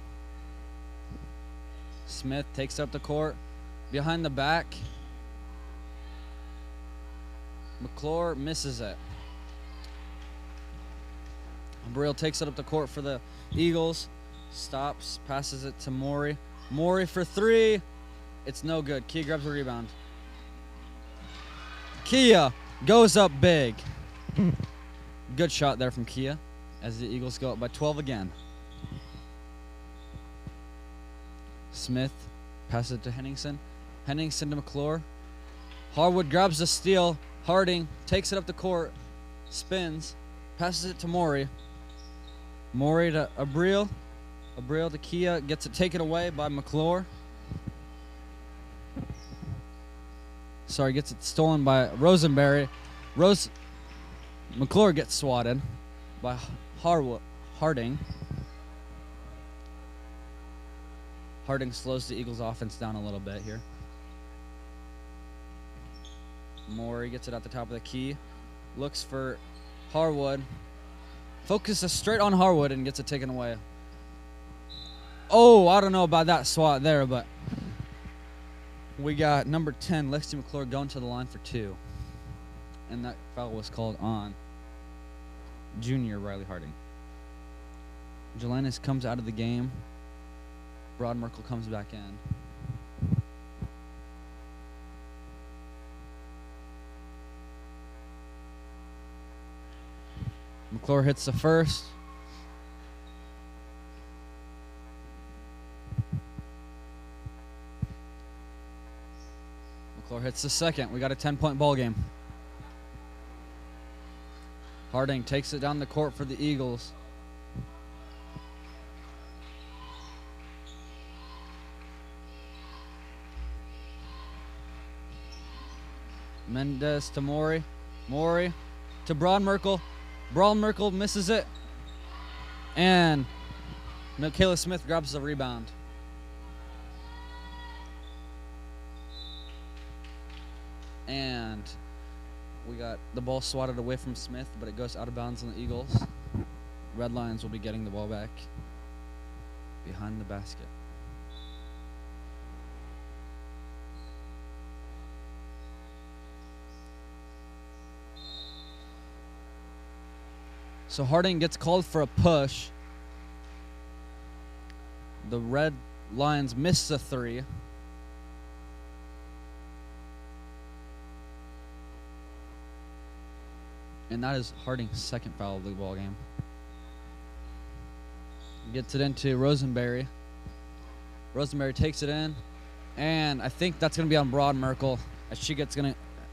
Smith takes up the court. Behind the back. McClure misses it. Abril takes it up the court for the Eagles. Stops, passes it to Maury. Maury for 3. It's no good. Kia grabs the rebound. Kia goes up big. Good shot there from Kia as the Eagles go up by 12 again. Smith passes it to Henningsen. Henningsen to McClure. Harwood grabs the steal. Harding takes it up the court. Spins. Passes it to Maury. Maury to Abril. Abril to Kia. Gets it taken away by McClure. Sorry, gets it stolen by Rosenberry. McClure gets swatted by Harding. Harding slows the Eagles' offense down a little bit here. Maury gets it at the top of the key. Looks for Harwood. Focuses straight on Harwood and gets it taken away. Oh, I don't know about that swat there, but we got number 10, Lexi McClure, going to the line for 2. And that foul was called on junior Riley Harding. Jelinas comes out of the game. Broadmerkle comes back in. McClure hits the first. McClure hits the second. We got a 10-point ball game. Harding takes it down the court for the Eagles. Mendez to Maury. Maury to Broadmerkle. Broadmerkle misses it. And Michaela Smith grabs the rebound. And we got the ball swatted away from Smith, but it goes out of bounds on the Eagles. Red Lions will be getting the ball back behind the basket. So Harding gets called for a push. The Red Lions miss the 3. And that is Harding's second foul of the ball game. Gets it into Rosenberry. Rosenberry takes it in, and I think that's gonna be on Broadmerkle. As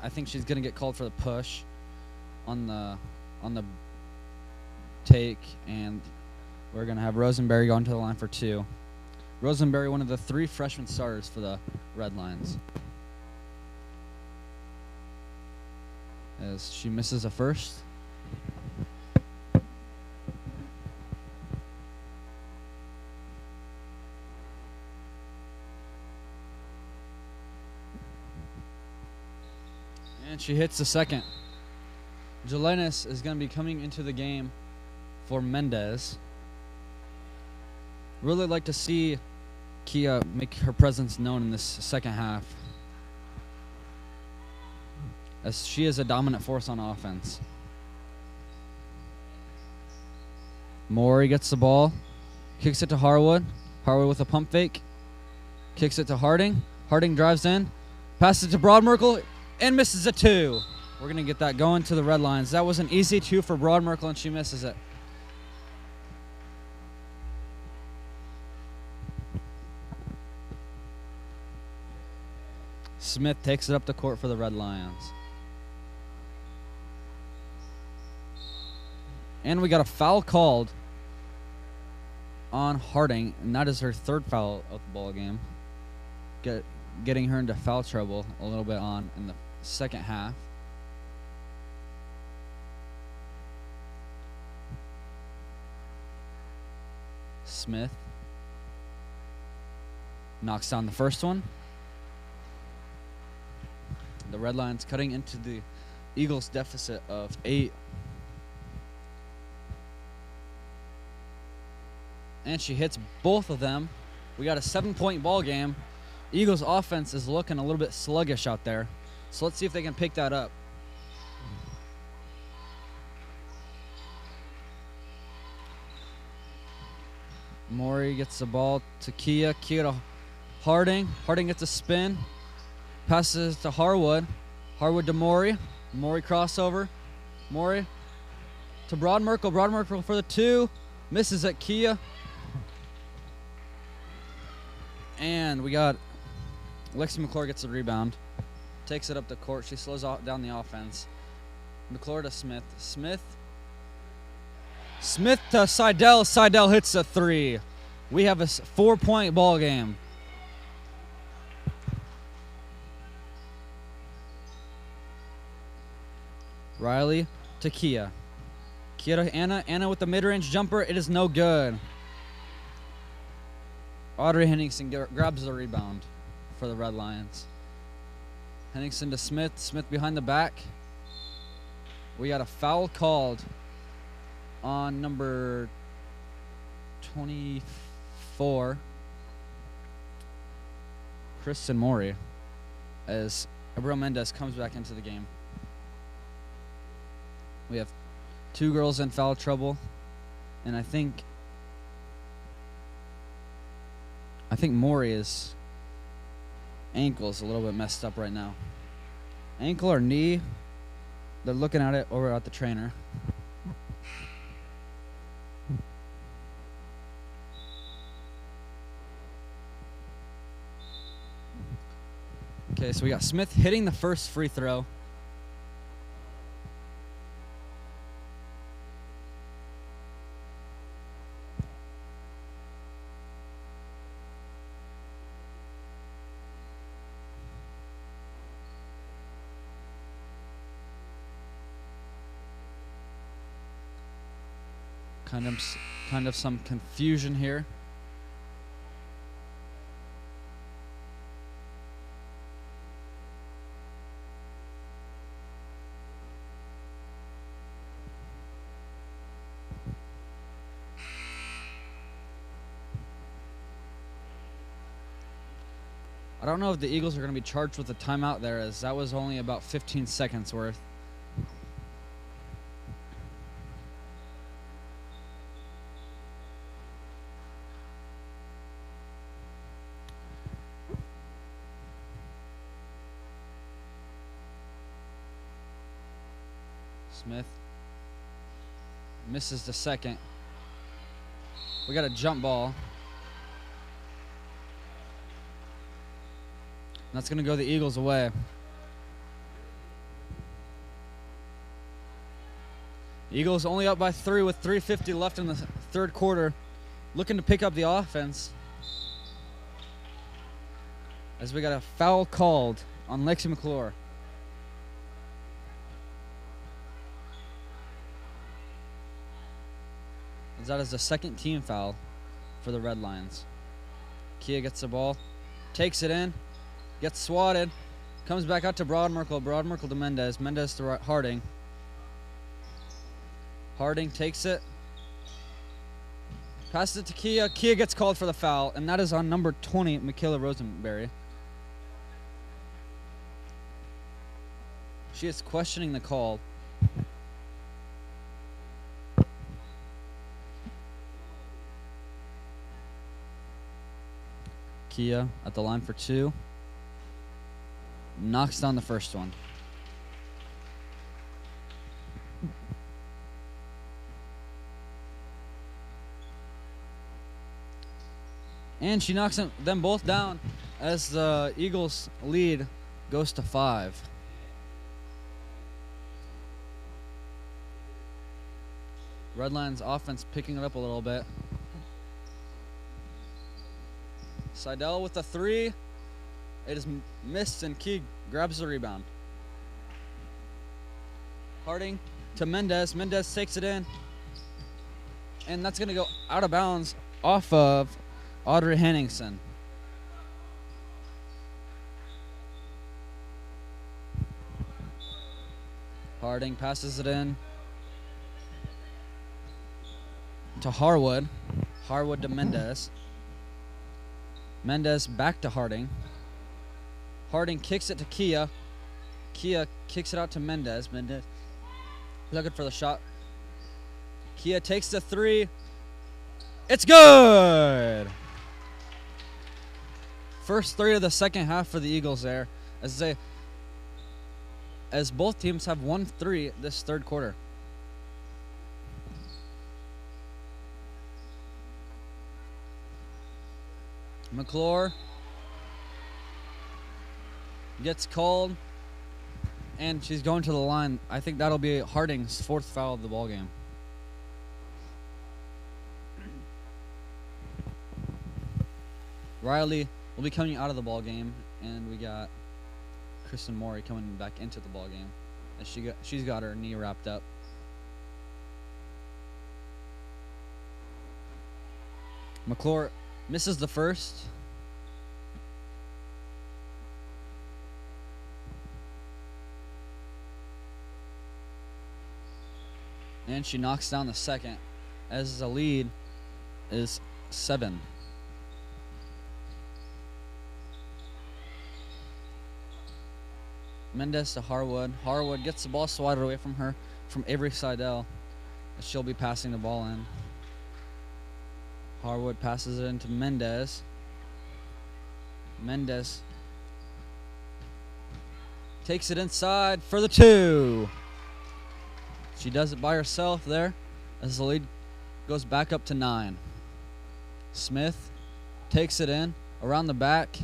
I think she's gonna get called for the push on the take, and we're gonna have Rosenberry going to the line for 2. Rosenberry, one of the 3 freshman starters for the Red Lions. As she misses a first. And she hits the second. Jelinas is going to be coming into the game for Mendez. Really like to see Kia make her presence known in this second half, as she is a dominant force on offense. Maury gets the ball, kicks it to Harwood. Harwood with a pump fake, kicks it to Harding. Harding drives in, passes it to Broadmerkle, and misses a 2. We're going to get that going to the Red Lions. That was an easy 2 for Broadmerkle, and she misses it. Smith takes it up the court for the Red Lions. And we got a foul called on Harding, and that is her third foul of the ball game. Getting her into foul trouble a little bit on in the second half. Smith knocks down the first one. The Red Lions cutting into the Eagles' deficit of 8. And she hits both of them. We got a 7-point ball game. Eagles' offense is looking a little bit sluggish out there. So let's see if they can pick that up. Maury gets the ball to Kia. Kia to Harding. Harding gets a spin. Passes to Harwood. Harwood to Maury. Maury crossover. Maury to Broadmerkle. Broadmerkle for the 2. Misses at Kia. And we got Lexi McClure gets the rebound. Takes it up the court. She slows down the offense. McClure to Smith. Smith to Seidel. Seidel hits a 3. We have a 4-point ball game. Riley to Kia. Kia to Anna. Anna with the mid-range jumper. It is no good. Audrey Henningsen grabs the rebound for the Red Lions. Henningsen to Smith. Smith behind the back. We got a foul called on number 24, Kristen Maury, as Abril Mendez comes back into the game. We have 2 girls in foul trouble, and I think Maury's ankle is a little bit messed up right now. Ankle or knee, they're looking at it over at the trainer. Okay, so we got Smith hitting the first free throw. Kind of some confusion here. I don't know if the Eagles are going to be charged with a timeout there, as that was only about 15 seconds worth. Smith misses the second. We got a jump ball. That's going to go the Eagles' away. Eagles only up by 3 with 3:50 left in the third quarter. Looking to pick up the offense, as we got a foul called on Lexi McClure. As that is the second team foul for the Red Lions. Kia gets the ball, takes it in, gets swatted, comes back out to Broadmerkle. Broadmerkle to Mendez. Mendez to Harding. Harding takes it, passes it to Kia. Kia gets called for the foul, and that is on number 20, Michaela Rosenberry. She is questioning the call. Kia at the line for 2. Knocks down the first one. And she knocks them both down as the Eagles lead goes to 5. Red Lions offense picking it up a little bit. Seidel with a 3. It is missed, and Key grabs the rebound. Harding to Mendez. Mendez takes it in. And that's going to go out of bounds off of Audrey Henningsen. Harding passes it in to Harwood. Harwood to Mendez. Mendez back to Harding. Harding kicks it to Kia. Kia kicks it out to Mendez. Mendez looking for the shot. Kia takes the 3. It's good! First 3 of the second half for the Eagles there. As both teams have 1-3 this third quarter. McClure gets called, and she's going to the line. I think that'll be Harding's 4th foul of the ball game. Riley will be coming out of the ball game, and we got Kristen Morey coming back into the ball game as she's got her knee wrapped up. McClure misses the first. And she knocks down the second as the lead is 7. Mendez to Harwood. Harwood gets the ball swatted away from her, from Avery Seidel, as she'll be passing the ball in. Harwood passes it into Mendez. Mendez takes it inside for the 2. She does it by herself there as the lead goes back up to 9. Smith takes it in around the back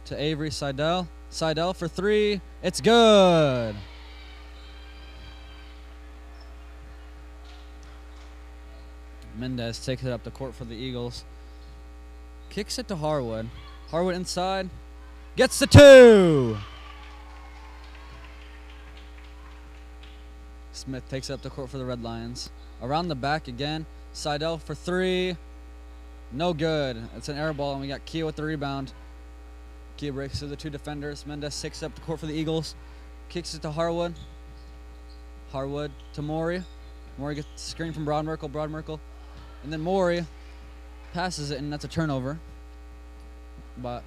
to Avery Seidel. Seidel for 3. It's good. Mendez takes it up the court for the Eagles. Kicks it to Harwood. Harwood inside. Gets the 2. Smith takes it up the court for the Red Lions. Around the back again. Seidel for 3. No good. It's an air ball, and we got Kia with the rebound. Kia breaks through the 2 defenders. Mendez takes it up the court for the Eagles. Kicks it to Harwood. Harwood to Morey. Morey gets the screen from Broadmerkle. Broadmerkle. And then Morey passes it, and that's a turnover. But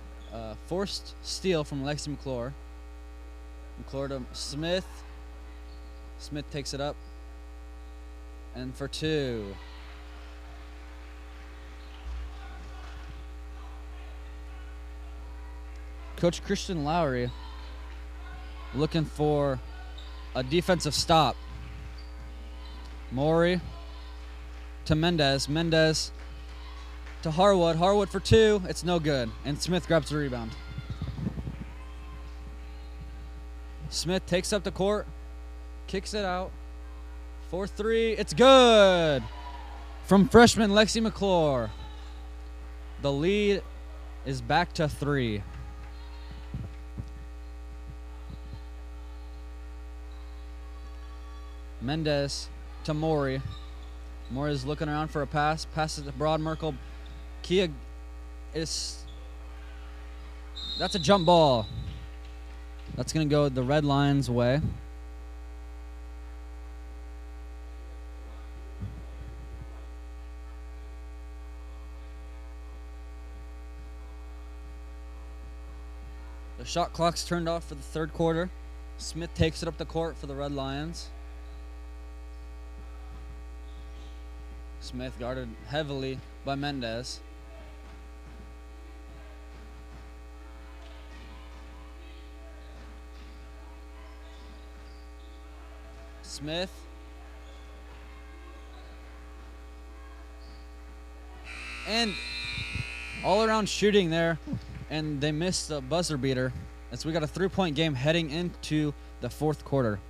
forced steal from Lexi McClure. McClure to Smith. Smith takes it up. And for 2. Coach Christian Lowry looking for a defensive stop. Morey to Mendez. Mendez to Harwood. Harwood for 2. It's no good. And Smith grabs the rebound. Smith takes up the court. Kicks it out. For 3. It's good. From freshman Lexi McClure. The lead is back to 3. Mendez to Morey. Morey's looking around for a pass. Passes to Broadmerkle. Kia is... That's a jump ball. That's going to go the Red Lions' way. The shot clock's turned off for the third quarter. Smith takes it up the court for the Red Lions. Smith guarded heavily by Mendez. Smith. And all around shooting there, and they missed the buzzer beater as we got a 3-point game heading into the fourth quarter.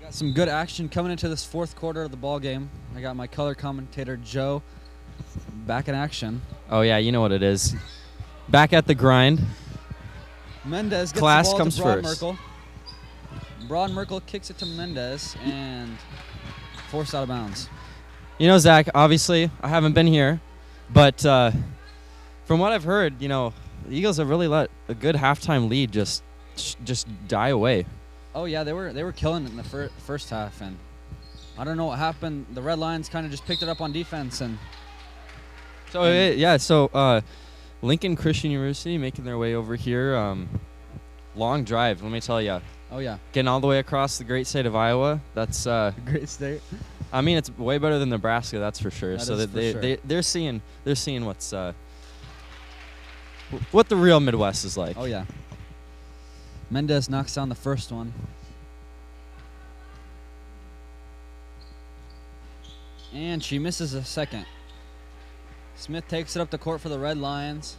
Got some good action coming into this fourth quarter of the ball game. I got my color commentator Joe back in action. Oh yeah, you know what it is. Back at the grind. Mendez gets Class the ball comes to Broad first. Merkel. Broad Merkel kicks it to Mendez and forced out of bounds. You know, Zach, obviously I haven't been here, but from what I've heard, you know, the Eagles have really let a good halftime lead just die away. Oh yeah, they were killing it in the first half, and I don't know what happened. The Red Lions kind of just picked it up on defense, and so Lincoln Christian University making their way over here. Long drive, let me tell you. oh yeah, Getting all the way across the great state of Iowa. That's great state. I mean, it's way better than Nebraska, that's for sure. That so is that for sure. they're seeing what's what the real Midwest is like. Oh yeah. Mendez knocks down the first one. And she misses a second. Smith takes it up the court for the Red Lions.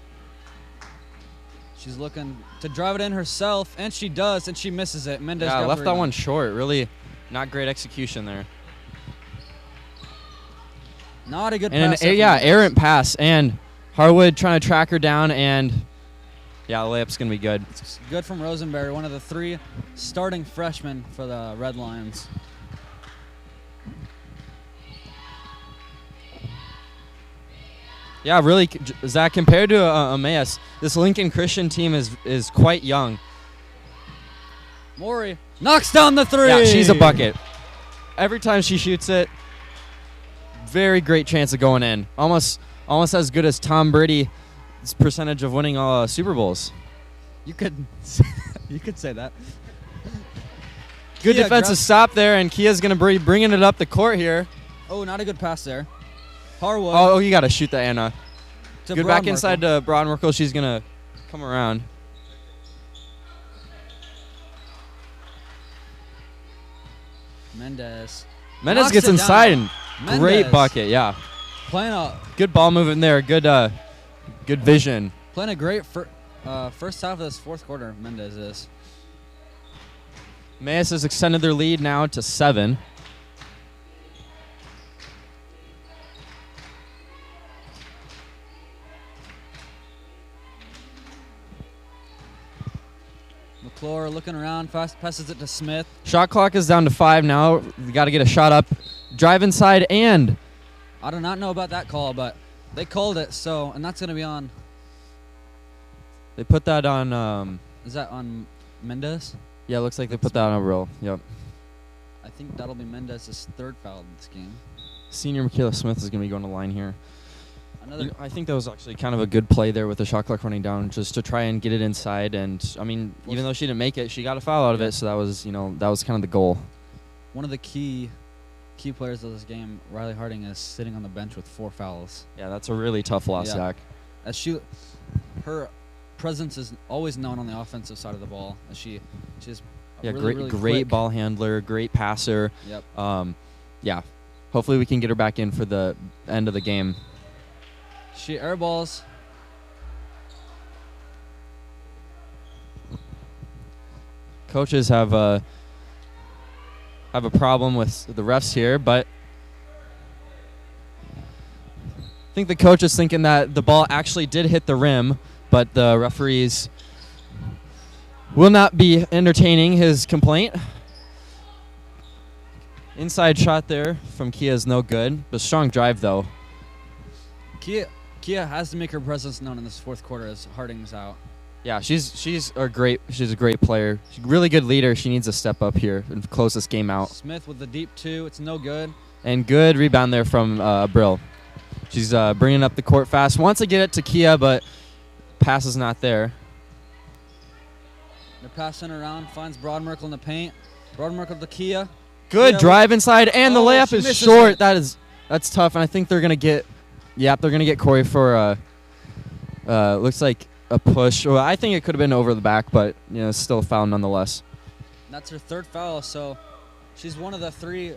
She's looking to drive it in herself, and she does, and she misses it. Mendez Yeah, grabs left the that rebound. one short. Really not great execution there. Not a good And pass. there from Mendez. errant pass. And Harwood trying to track her down, and yeah, the layup's going to be good. It's good from Rosenberry, one of the 3 starting freshmen for the Red Lions. Yeah, really, Zach, compared to Emmaus, this Lincoln Christian team is quite young. Maury knocks down the 3. Yeah, she's a bucket. Every time she shoots it, very great chance of going in. Almost as good as Tom Brady's percentage of winning Super Bowls. You could say that. Good Kia defensive grabs- stop there, and Kia's going to be bringing it up the court here. Oh, not a good pass there. Harwood. Oh, you got to shoot that, Anna. to Good Broad back inside Merkel. to Broad Merkel. She's going to come around. Mendez. Mendez Knocks gets it inside down. and great Mendez bucket, yeah. Playing a Good ball movement there. Good vision. great first half of this fourth quarter. Mendez is. Emmaus has extended their lead now to 7. McClure looking around, fast passes it to Smith. Shot clock is down to 5 now. We got to get a shot up. Drive inside and I do not know about that call, but they called it. So, and that's going to be on. they put that on. Is that on Mendez? Yeah, looks like they put that on a roll. Yep. I think that'll be Mendez's 3rd foul in this game. Senior Michaela Smith is going to be going to line here. Another. I think that was actually kind of a good play there with the shot clock running down, just to try and get it inside. And I mean, even though she didn't make it, she got a foul out of it. So that was, that was kind of the goal. One of the key players of this game, Riley Harding, is sitting on the bench with 4 fouls. Yeah, that's a really tough loss, Yeah. Zach. As her presence is always known on the offensive side of the ball. As she's Yeah, really great quick. ball handler, great passer. Yep. Yeah, hopefully we can get her back in for the end of the game. She airballs. Coaches have a problem with the refs here, but I think the coach is thinking that the ball actually did hit the rim, but the referees will not be entertaining his complaint. Inside shot there from Kia is no good, but strong drive though. Kia has to make her presence known in this fourth quarter as Harding's out. Yeah, she's a great player. She's a really good leader. She needs to step up here and close this game out. Smith with the deep 2. It's no good. And good rebound there from Brill. She's bringing up the court fast. Wants to get it to Kia, but pass is not there. They're passing around. Finds Broadmerkle in the paint. Broadmerkle to Kia. Good Kia drive inside, and the layup she is misses short. it. That's tough, and I think they're gonna get. Yep, they're gonna get Corey for looks like a push. Well, I think it could have been over the back, but it's still a foul nonetheless. That's her 3rd foul, so she's one of the 3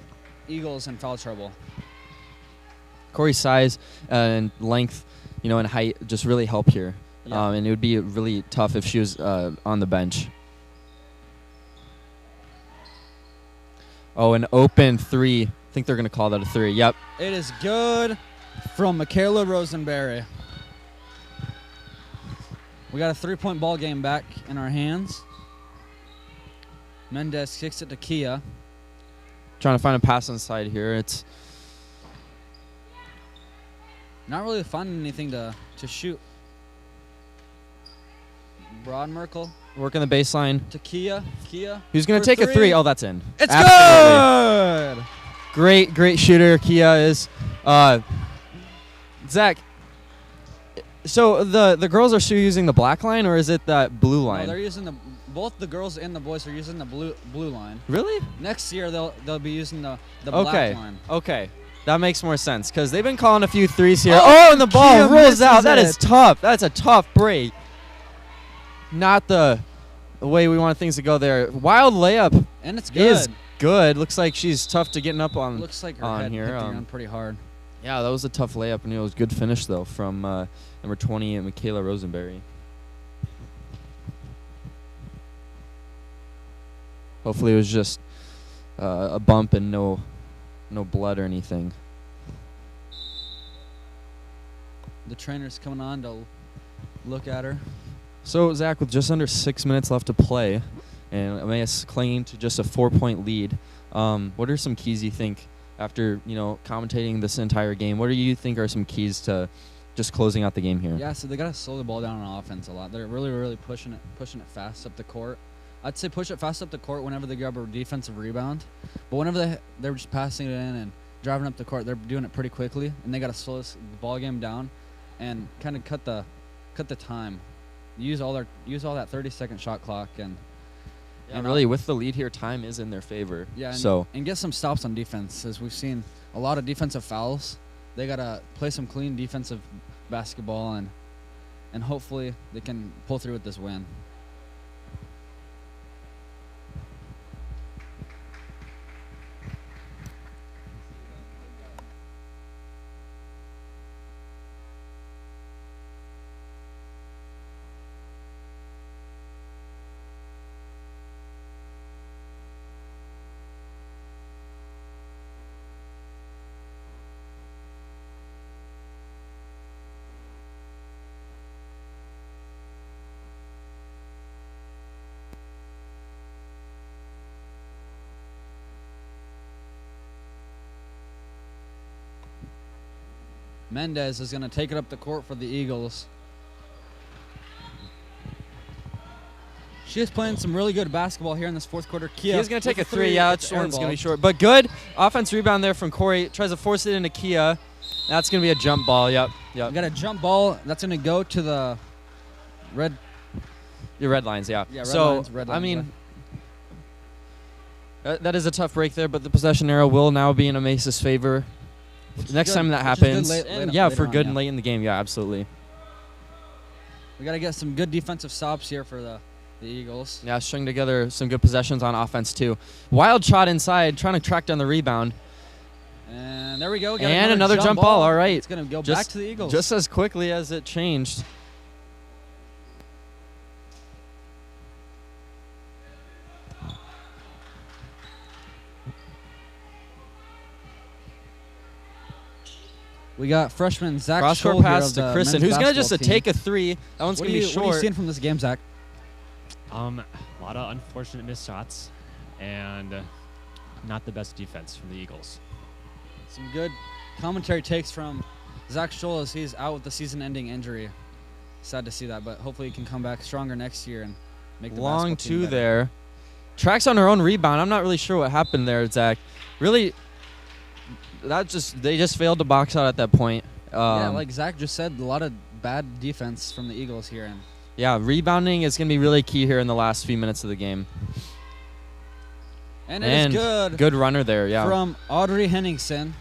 Eagles in foul trouble. Corey's size and length, and height just really help here. Yeah. And it would be really tough if she was on the bench. Oh, an open 3. I think they're gonna call that a 3. Yep. It is good from Michaela Rosenberry. We got a 3-point ball game back in our hands. Mendez kicks it to Kia. Trying to find a pass inside here. It's Not really finding anything to shoot. Broadmerkle working the baseline. to Kia. Who's gonna for take a 3. 3? Oh, that's in. It's Absolutely. good! Great shooter Kia is. Zach, so the girls are still using the black line, or is it that blue No, line? they're using both the girls and the boys are using the blue line. Really? Next year they'll be using the black line. Okay. That makes more sense because they've been calling a few threes here. Oh, Oh, and the ball Kia rolls misses out. That is it. tough. That's a tough break. Not the way we want things to go there. Wild layup And it's good. is good. Looks like she's tough to getting up on. Looks like her on head here, hit the ground pretty hard. Yeah, that was a tough layup, and it was good finish though from number 20, Michaela Rosenberry. Hopefully, it was just a bump and no blood or anything. The trainer's coming on to look at her. So Zach, with just under 6 minutes left to play, and Emmaus clinging to just a 4-point lead, what are some keys you think after commentating this entire game? What do you think are some keys to just closing out the game here? Yeah, so they gotta slow the ball down on offense a lot. They're really pushing it fast up the court. I'd say push it fast up the court whenever they grab a defensive rebound, but whenever they're just passing it in and driving up the court, they're doing it pretty quickly, and they gotta slow this ball game down and kind of cut the time. Use all that 30-second shot clock and Really, with the lead here, time is in their favor. Yeah, so and get some stops on defense, as we've seen a lot of defensive fouls. They gotta play some clean defensive basketball, and hopefully they can pull through with this win. Mendez is going to take it up the court for the Eagles. She is playing some really good basketball here in this fourth quarter. Kia's going to take a three. Yeah, that one's going to be short. short. But good offense rebound there from Corey. Tries to force it into Kia. That's going to be a jump ball. Yep. We got a jump ball. That's going to go to the red. Your red lines, yeah. Yeah, red lines, I mean, that is a tough break there, but the possession arrow will now be in Emmaus' favor. Next time that happens. For good and late in the game. Yeah, absolutely. We got to get some good defensive stops here for the Eagles. Yeah, string together some good possessions on offense, too. Wild shot inside, trying to track down the rebound. And there we go. And another jump ball. All right. It's going to go back to the Eagles. Just as quickly as it changed. We got freshman Zach Cross-court pass to Kristen, who's going to just take a three. That one's going to be short. What are you seeing from this game, Zach? A lot of unfortunate missed shots and not the best defense from the Eagles. Some good commentary takes from Zach Scholl as he's out with the season-ending injury. Sad to see that, but hopefully he can come back stronger next year and make the long basketball team two better. there. Tracks on her own rebound. I'm not really sure what happened there, Zach. Really, they just failed to box out at that point. Yeah, like Zach just said, a lot of bad defense from the Eagles here. And yeah, rebounding is going to be really key here in the last few minutes of the game. And it is good. Good runner there, yeah. From Audrey Henningsen.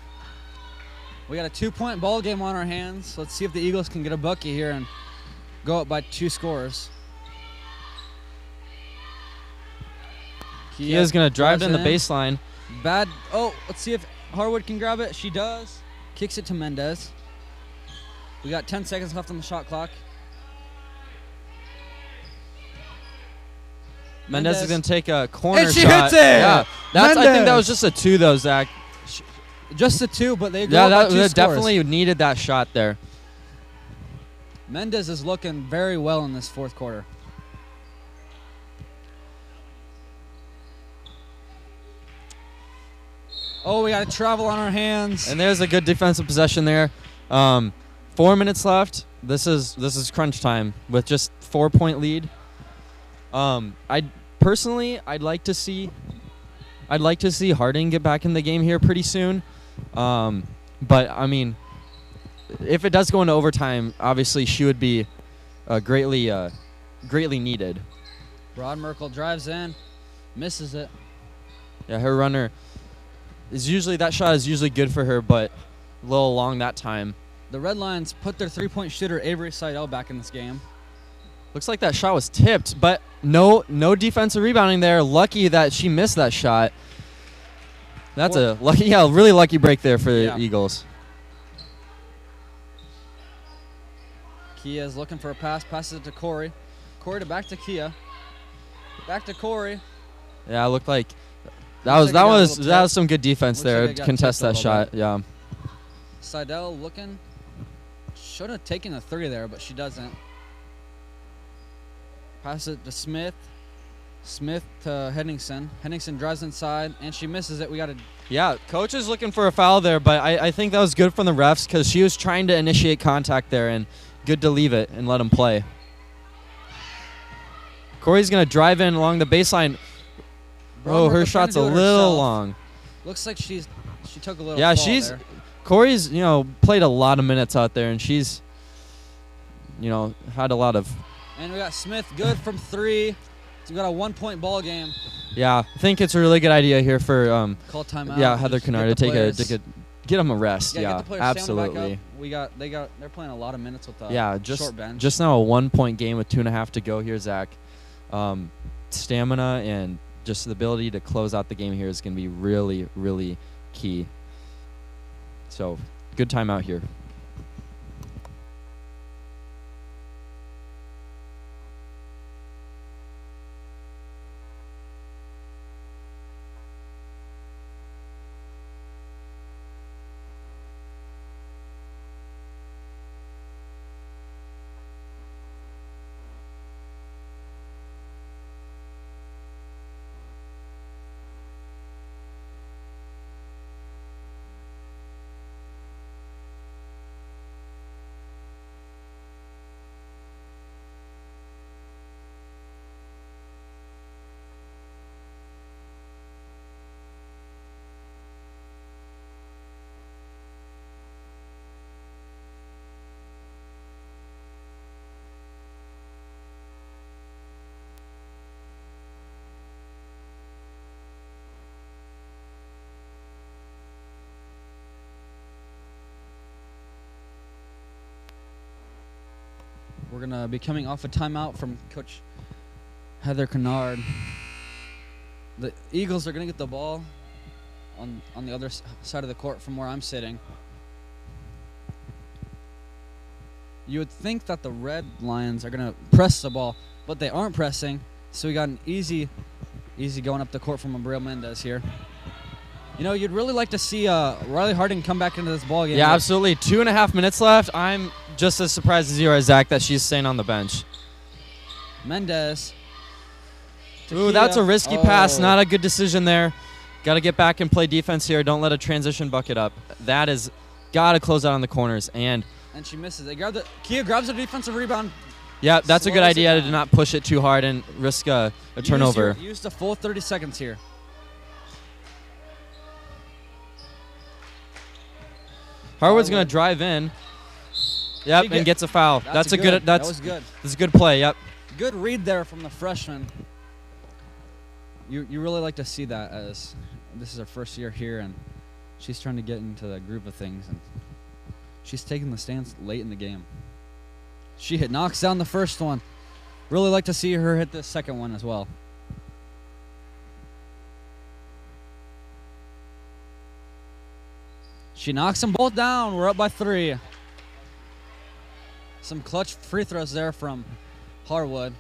We got a 2-point ball game on our hands. Let's see if the Eagles can get a bucket here and go up by 2 scores. Kia's going to drive in the baseline. Let's see if Harwood can grab it. She does. Kicks it to Mendez. We got 10 seconds left on the shot clock. Mendez is going to take a corner and she shot. hits it! Yeah, I think that was just a 2, though, Zach. Just a 2, but they go up by 2 scores. Definitely needed that shot there. Mendez is looking very well in this fourth quarter. Oh, we got to travel on our hands. And there's a good defensive possession there. 4 minutes left. This is crunch time with just 4-point lead. I'd like to see Harding get back in the game here pretty soon. But I mean, if it does go into overtime, obviously she would be greatly needed. Broad-Merkle drives in, misses it. Yeah, her runner that shot is usually good for her, but a little long that time. The Red Lions put their 3-point shooter Avery Seidel back in this game. Looks like that shot was tipped, but no defensive rebounding there. Lucky that she missed that shot. That's a really lucky break there for the Eagles. Kia's looking for a pass, passes it to Corey. Corey back to Kia. Back to Corey. Yeah, it looked like that was some good defense there to contest that shot. Yeah. Seidel looking, should have taken a 3 there, but she doesn't. Pass it to Smith. Smith to Henningsen. Henningsen drives inside, and she misses it. Yeah, coach is looking for a foul there, but I think that was good from the refs because she was trying to initiate contact there, and good to leave it and let him play. Corey's going to drive in along the baseline. Her shot's a little long. Looks like she took a little fall there. Corey's, played a lot of minutes out there, and she's, had a lot of. And we got Smith good from 3. So we got a 1-point ball game. Yeah, I think it's a really good idea here for call timeout. Yeah, Heather Kennard to get them a rest. Yeah, absolutely. They're playing a lot of minutes with the short bench. Just now a 1-point game with 2.5 to go here, Zach. Stamina and just the ability to close out the game here is going to be really, really key. So, good timeout here. We're going to be coming off a timeout from Coach Heather Kennard. The Eagles are going to get the ball on the other side of the court from where I'm sitting. You would think that the Red Lions are going to press the ball, but they aren't pressing. So we got an easy going up the court from Abril Mendez here. You know, you'd really like to see Riley Harding come back into this ball game. Yeah, absolutely. 2.5 minutes left. I'm just as surprised as you are, Zach, that she's staying on the bench. Mendez. Ooh, that's a risky pass. Not a good decision there. Got to get back and play defense here. Don't let a transition bucket up. That is got to close out on the corners. And she misses. Kia grabs a defensive rebound. Yeah, that's a good idea to not push it too hard and risk a turnover. Use the full 30 seconds here. Harwood's going to drive in. Yep, and gets a foul. That was good. That's a good play. Yep. Good read there from the freshman. You really like to see that, as this is her first year here and she's trying to get into the groove of things, and she's taking the stance late in the game. She knocks down the first one. Really like to see her hit the second one as well. She knocks them both down. We're up by 3. Some clutch free throws there from Harwood.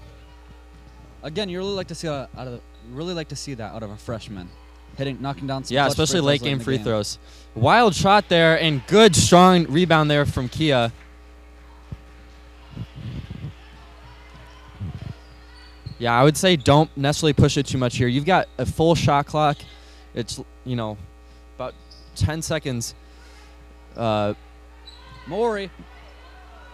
Again, you really like to see that out of a freshman, knocking down some. Yeah, clutch especially late game free game. throws. Wild shot there and good strong rebound there from Kia. Yeah, I would say don't necessarily push it too much here. You've got a full shot clock. It's, about 10 seconds. Maury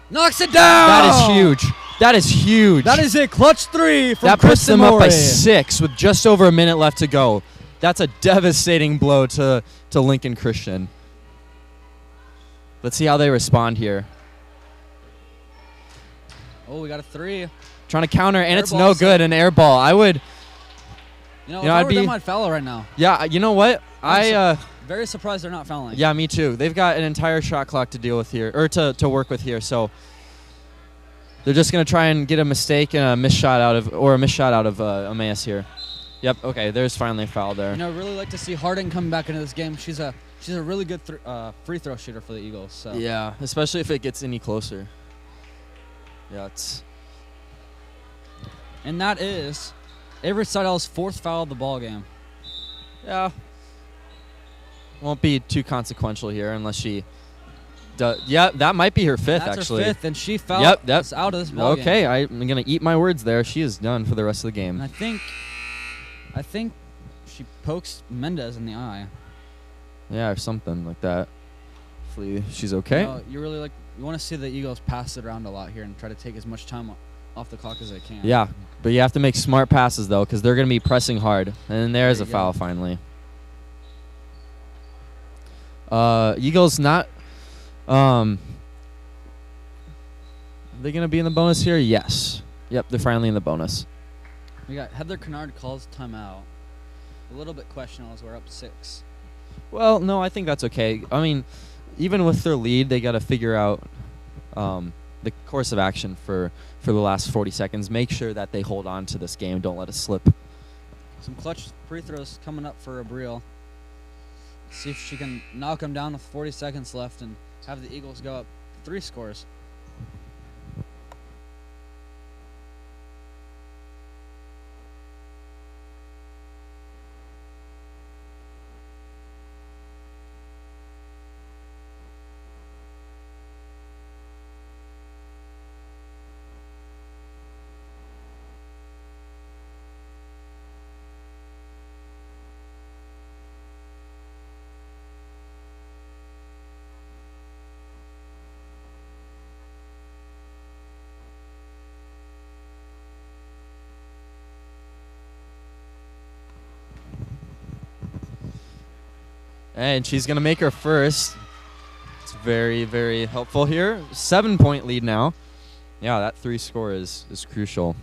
knocks it down. That is huge. That is huge. That is a clutch 3 from that Kristen puts them Maury. up by 6 with just over a minute left to go. That's a devastating blow to Lincoln Christian. Let's see how they respond here. Oh, we got a 3. Trying to counter, and Air it's ball, no good. An air ball. I would. I'd be. They might foul right now. Yeah, you know what? Very surprised they're not fouling. Yeah, me too. They've got an entire shot clock to deal with here, or to work with here. So they're just gonna try and get a mistake and a missed shot out of Emmaus here. Yep. Okay. There's finally a foul there. Really like to see Harding come back into this game. She's a really good free throw shooter for the Eagles. So. Yeah, especially if it gets any closer. Yeah, And that is Avery Seidel's 4th foul of the ball game. Yeah. Won't be too consequential here unless she does. Yeah, that might be her 5th, actually. That's her 5th, and she fouled us out of this ball game. Okay, I'm going to eat my words there. She is done for the rest of the game. And I think she pokes Mendez in the eye. Yeah, or something like that. Hopefully she's okay. You want to see the Eagles pass it around a lot here and try to take as much time off the clock as they can. Yeah, but you have to make smart passes, though, because they're going to be pressing hard. And then there's a foul finally. Eagles not. Are they going to be in the bonus here? Yes. Yep, they're finally in the bonus. We got Heather Kennard calls timeout. A little bit questionable as we're up 6. Well, no, I think that's okay. I mean, even with their lead, they got to figure out the course of action for the last 40 seconds. Make sure that they hold on to this game. Don't let it slip. Some clutch free throws coming up for Abril. See if she can knock them down with 40 seconds left and have the Eagles go up 3 scores. And she's going to make her first. It's very, very helpful here. 7-point lead now. Yeah, that 3 score is crucial.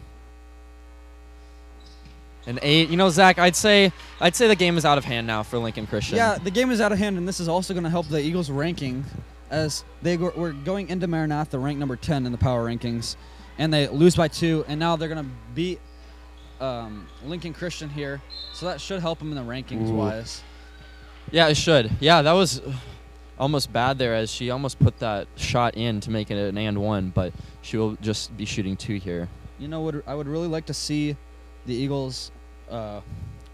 And 8, Zach, I'd say the game is out of hand now for Lincoln Christian. Yeah, the game is out of hand, and this is also going to help the Eagles' ranking as were going into Maranatha ranked number 10 in the power rankings. and they lose by 2, and now they're going to beat Lincoln Christian here, so that should help them in the rankings-wise. Yeah, it should. Yeah, that was almost bad there, as she almost put that shot in to make it an and 1, but she will just be shooting 2 here. You know what? I would really like to see the Eagles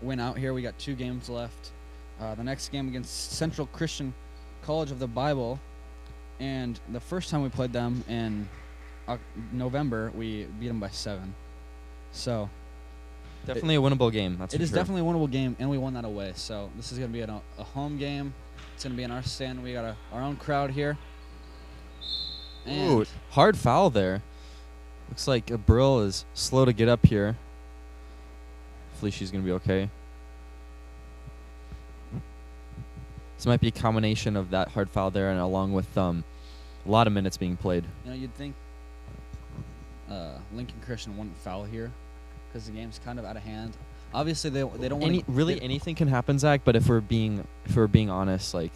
win out here. We got 2 games left. The next game against Central Christian College of the Bible, and the first time we played them in November, we beat them by 7. So Definitely a winnable game. That's it for is sure. definitely a winnable game, and we won that away. So this is going to be a home game. It's going to be in our stand. We got our own crowd here. Ooh, And hard foul there. Looks like Brill is slow to get up here. Hopefully she's going to be okay. This might be a combination of that hard foul there and along with a lot of minutes being played. you know, you'd think Lincoln Christian wouldn't foul here because the game's kind of out of hand. Obviously, they don't want Really anything can happen, Zach, but if we're being honest, like,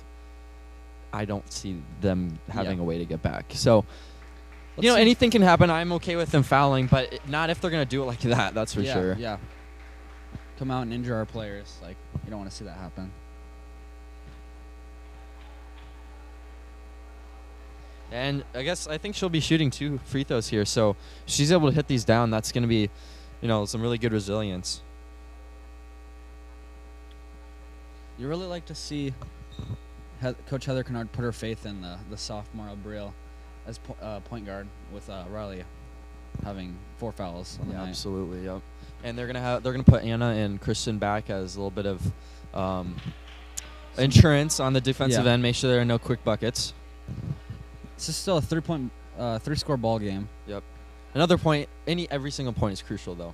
I don't see them having a way to get back. So, Let's see. anything can happen. I'm okay with them fouling, but not if they're going to do it like that. That's for sure. Yeah. Come out and injure our players. Like, you don't want to see that happen. And I think she'll be shooting 2 free throws here. So if she's able to hit these down, that's going to be, some really good resilience. You really like to see Coach Heather Kennard put her faith in the sophomore Abril as point guard, with Riley having 4 fouls on the night. Absolutely. Yep. And they're gonna put Anna and Kristen back as a little bit of insurance on the defensive end. Make sure there are no quick buckets. This is still a 3-score ball game. Yep. Another point. Every single point is crucial, though.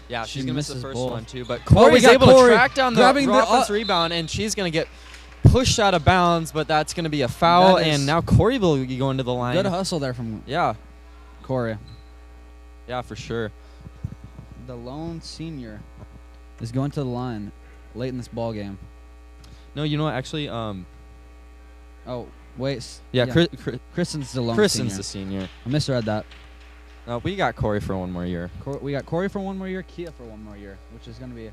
Yeah, she's gonna miss the misses first both. one too. But we Corey's got able Corey to track down the grabbing the offense rebound, and she's gonna get pushed out of bounds. But that's gonna be a foul, and now Corey will be going to the line. Good hustle there from Corey. Yeah, for sure. The lone senior is going to the line late in this ball game. No, you know what? Actually, Oh, wait. yeah, Kristen's the lone Kristen's senior. the senior. I misread that. No, we got Corey for one more year. We got Corey for 1 more year, Kia for 1 more year, which is going to be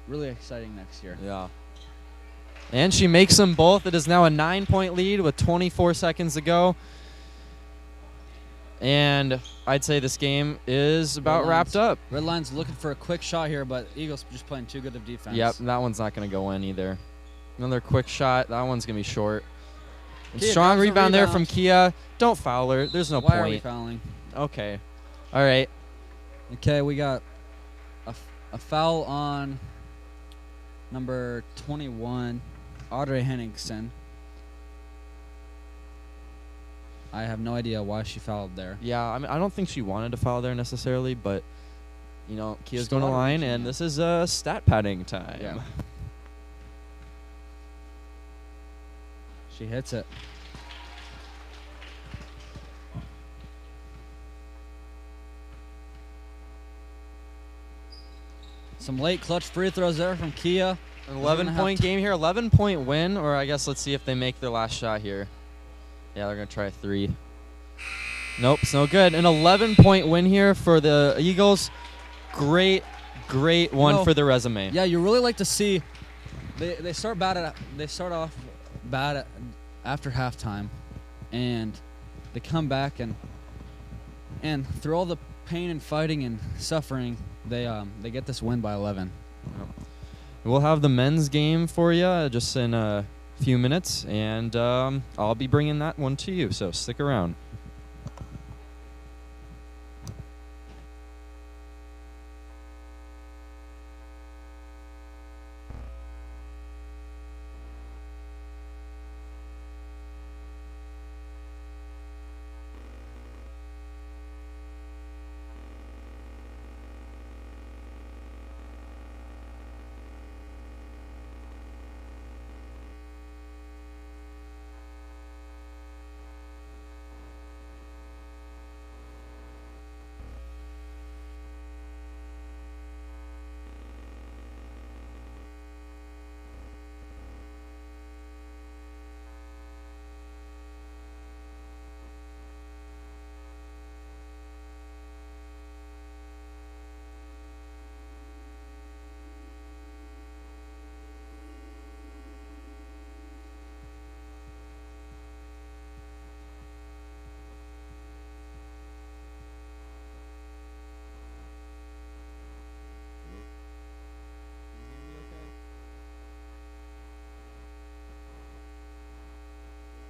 really exciting next year. Yeah. And she makes them both. It is now a 9-point lead with 24 seconds to go. And I'd say this game is about wrapped up. Red Lions looking for a quick shot here, but Eagles just playing too good of defense. Yep, that one's not going to go in either. Another quick shot. That one's going to be short. And Kia strong grabs the rebound there rebound. from Kia. Don't foul her. There's no Why point. are we fouling? Okay. All right. Okay, we got a foul on number 21, Audrey Henningsen. I have no idea why she fouled there. Yeah, I mean, I don't think she wanted to foul there necessarily, but, Kia's She's going to still line, out, and this is stat padding time. Yeah. She hits it. Some late clutch free throws there from Kia. An 11-point game here, 11-point win, or I guess let's see if they make their last shot here. Yeah, they're going to try a 3. Nope, it's no good. An 11-point win here for the Eagles. Great one for the resume. Yeah, you really like to see they start off bad after halftime, and they come back and through all the pain and fighting and suffering, they get this win by 11. We'll have the men's game for you just in a few minutes, and I'll be bringing that one to you, so stick around.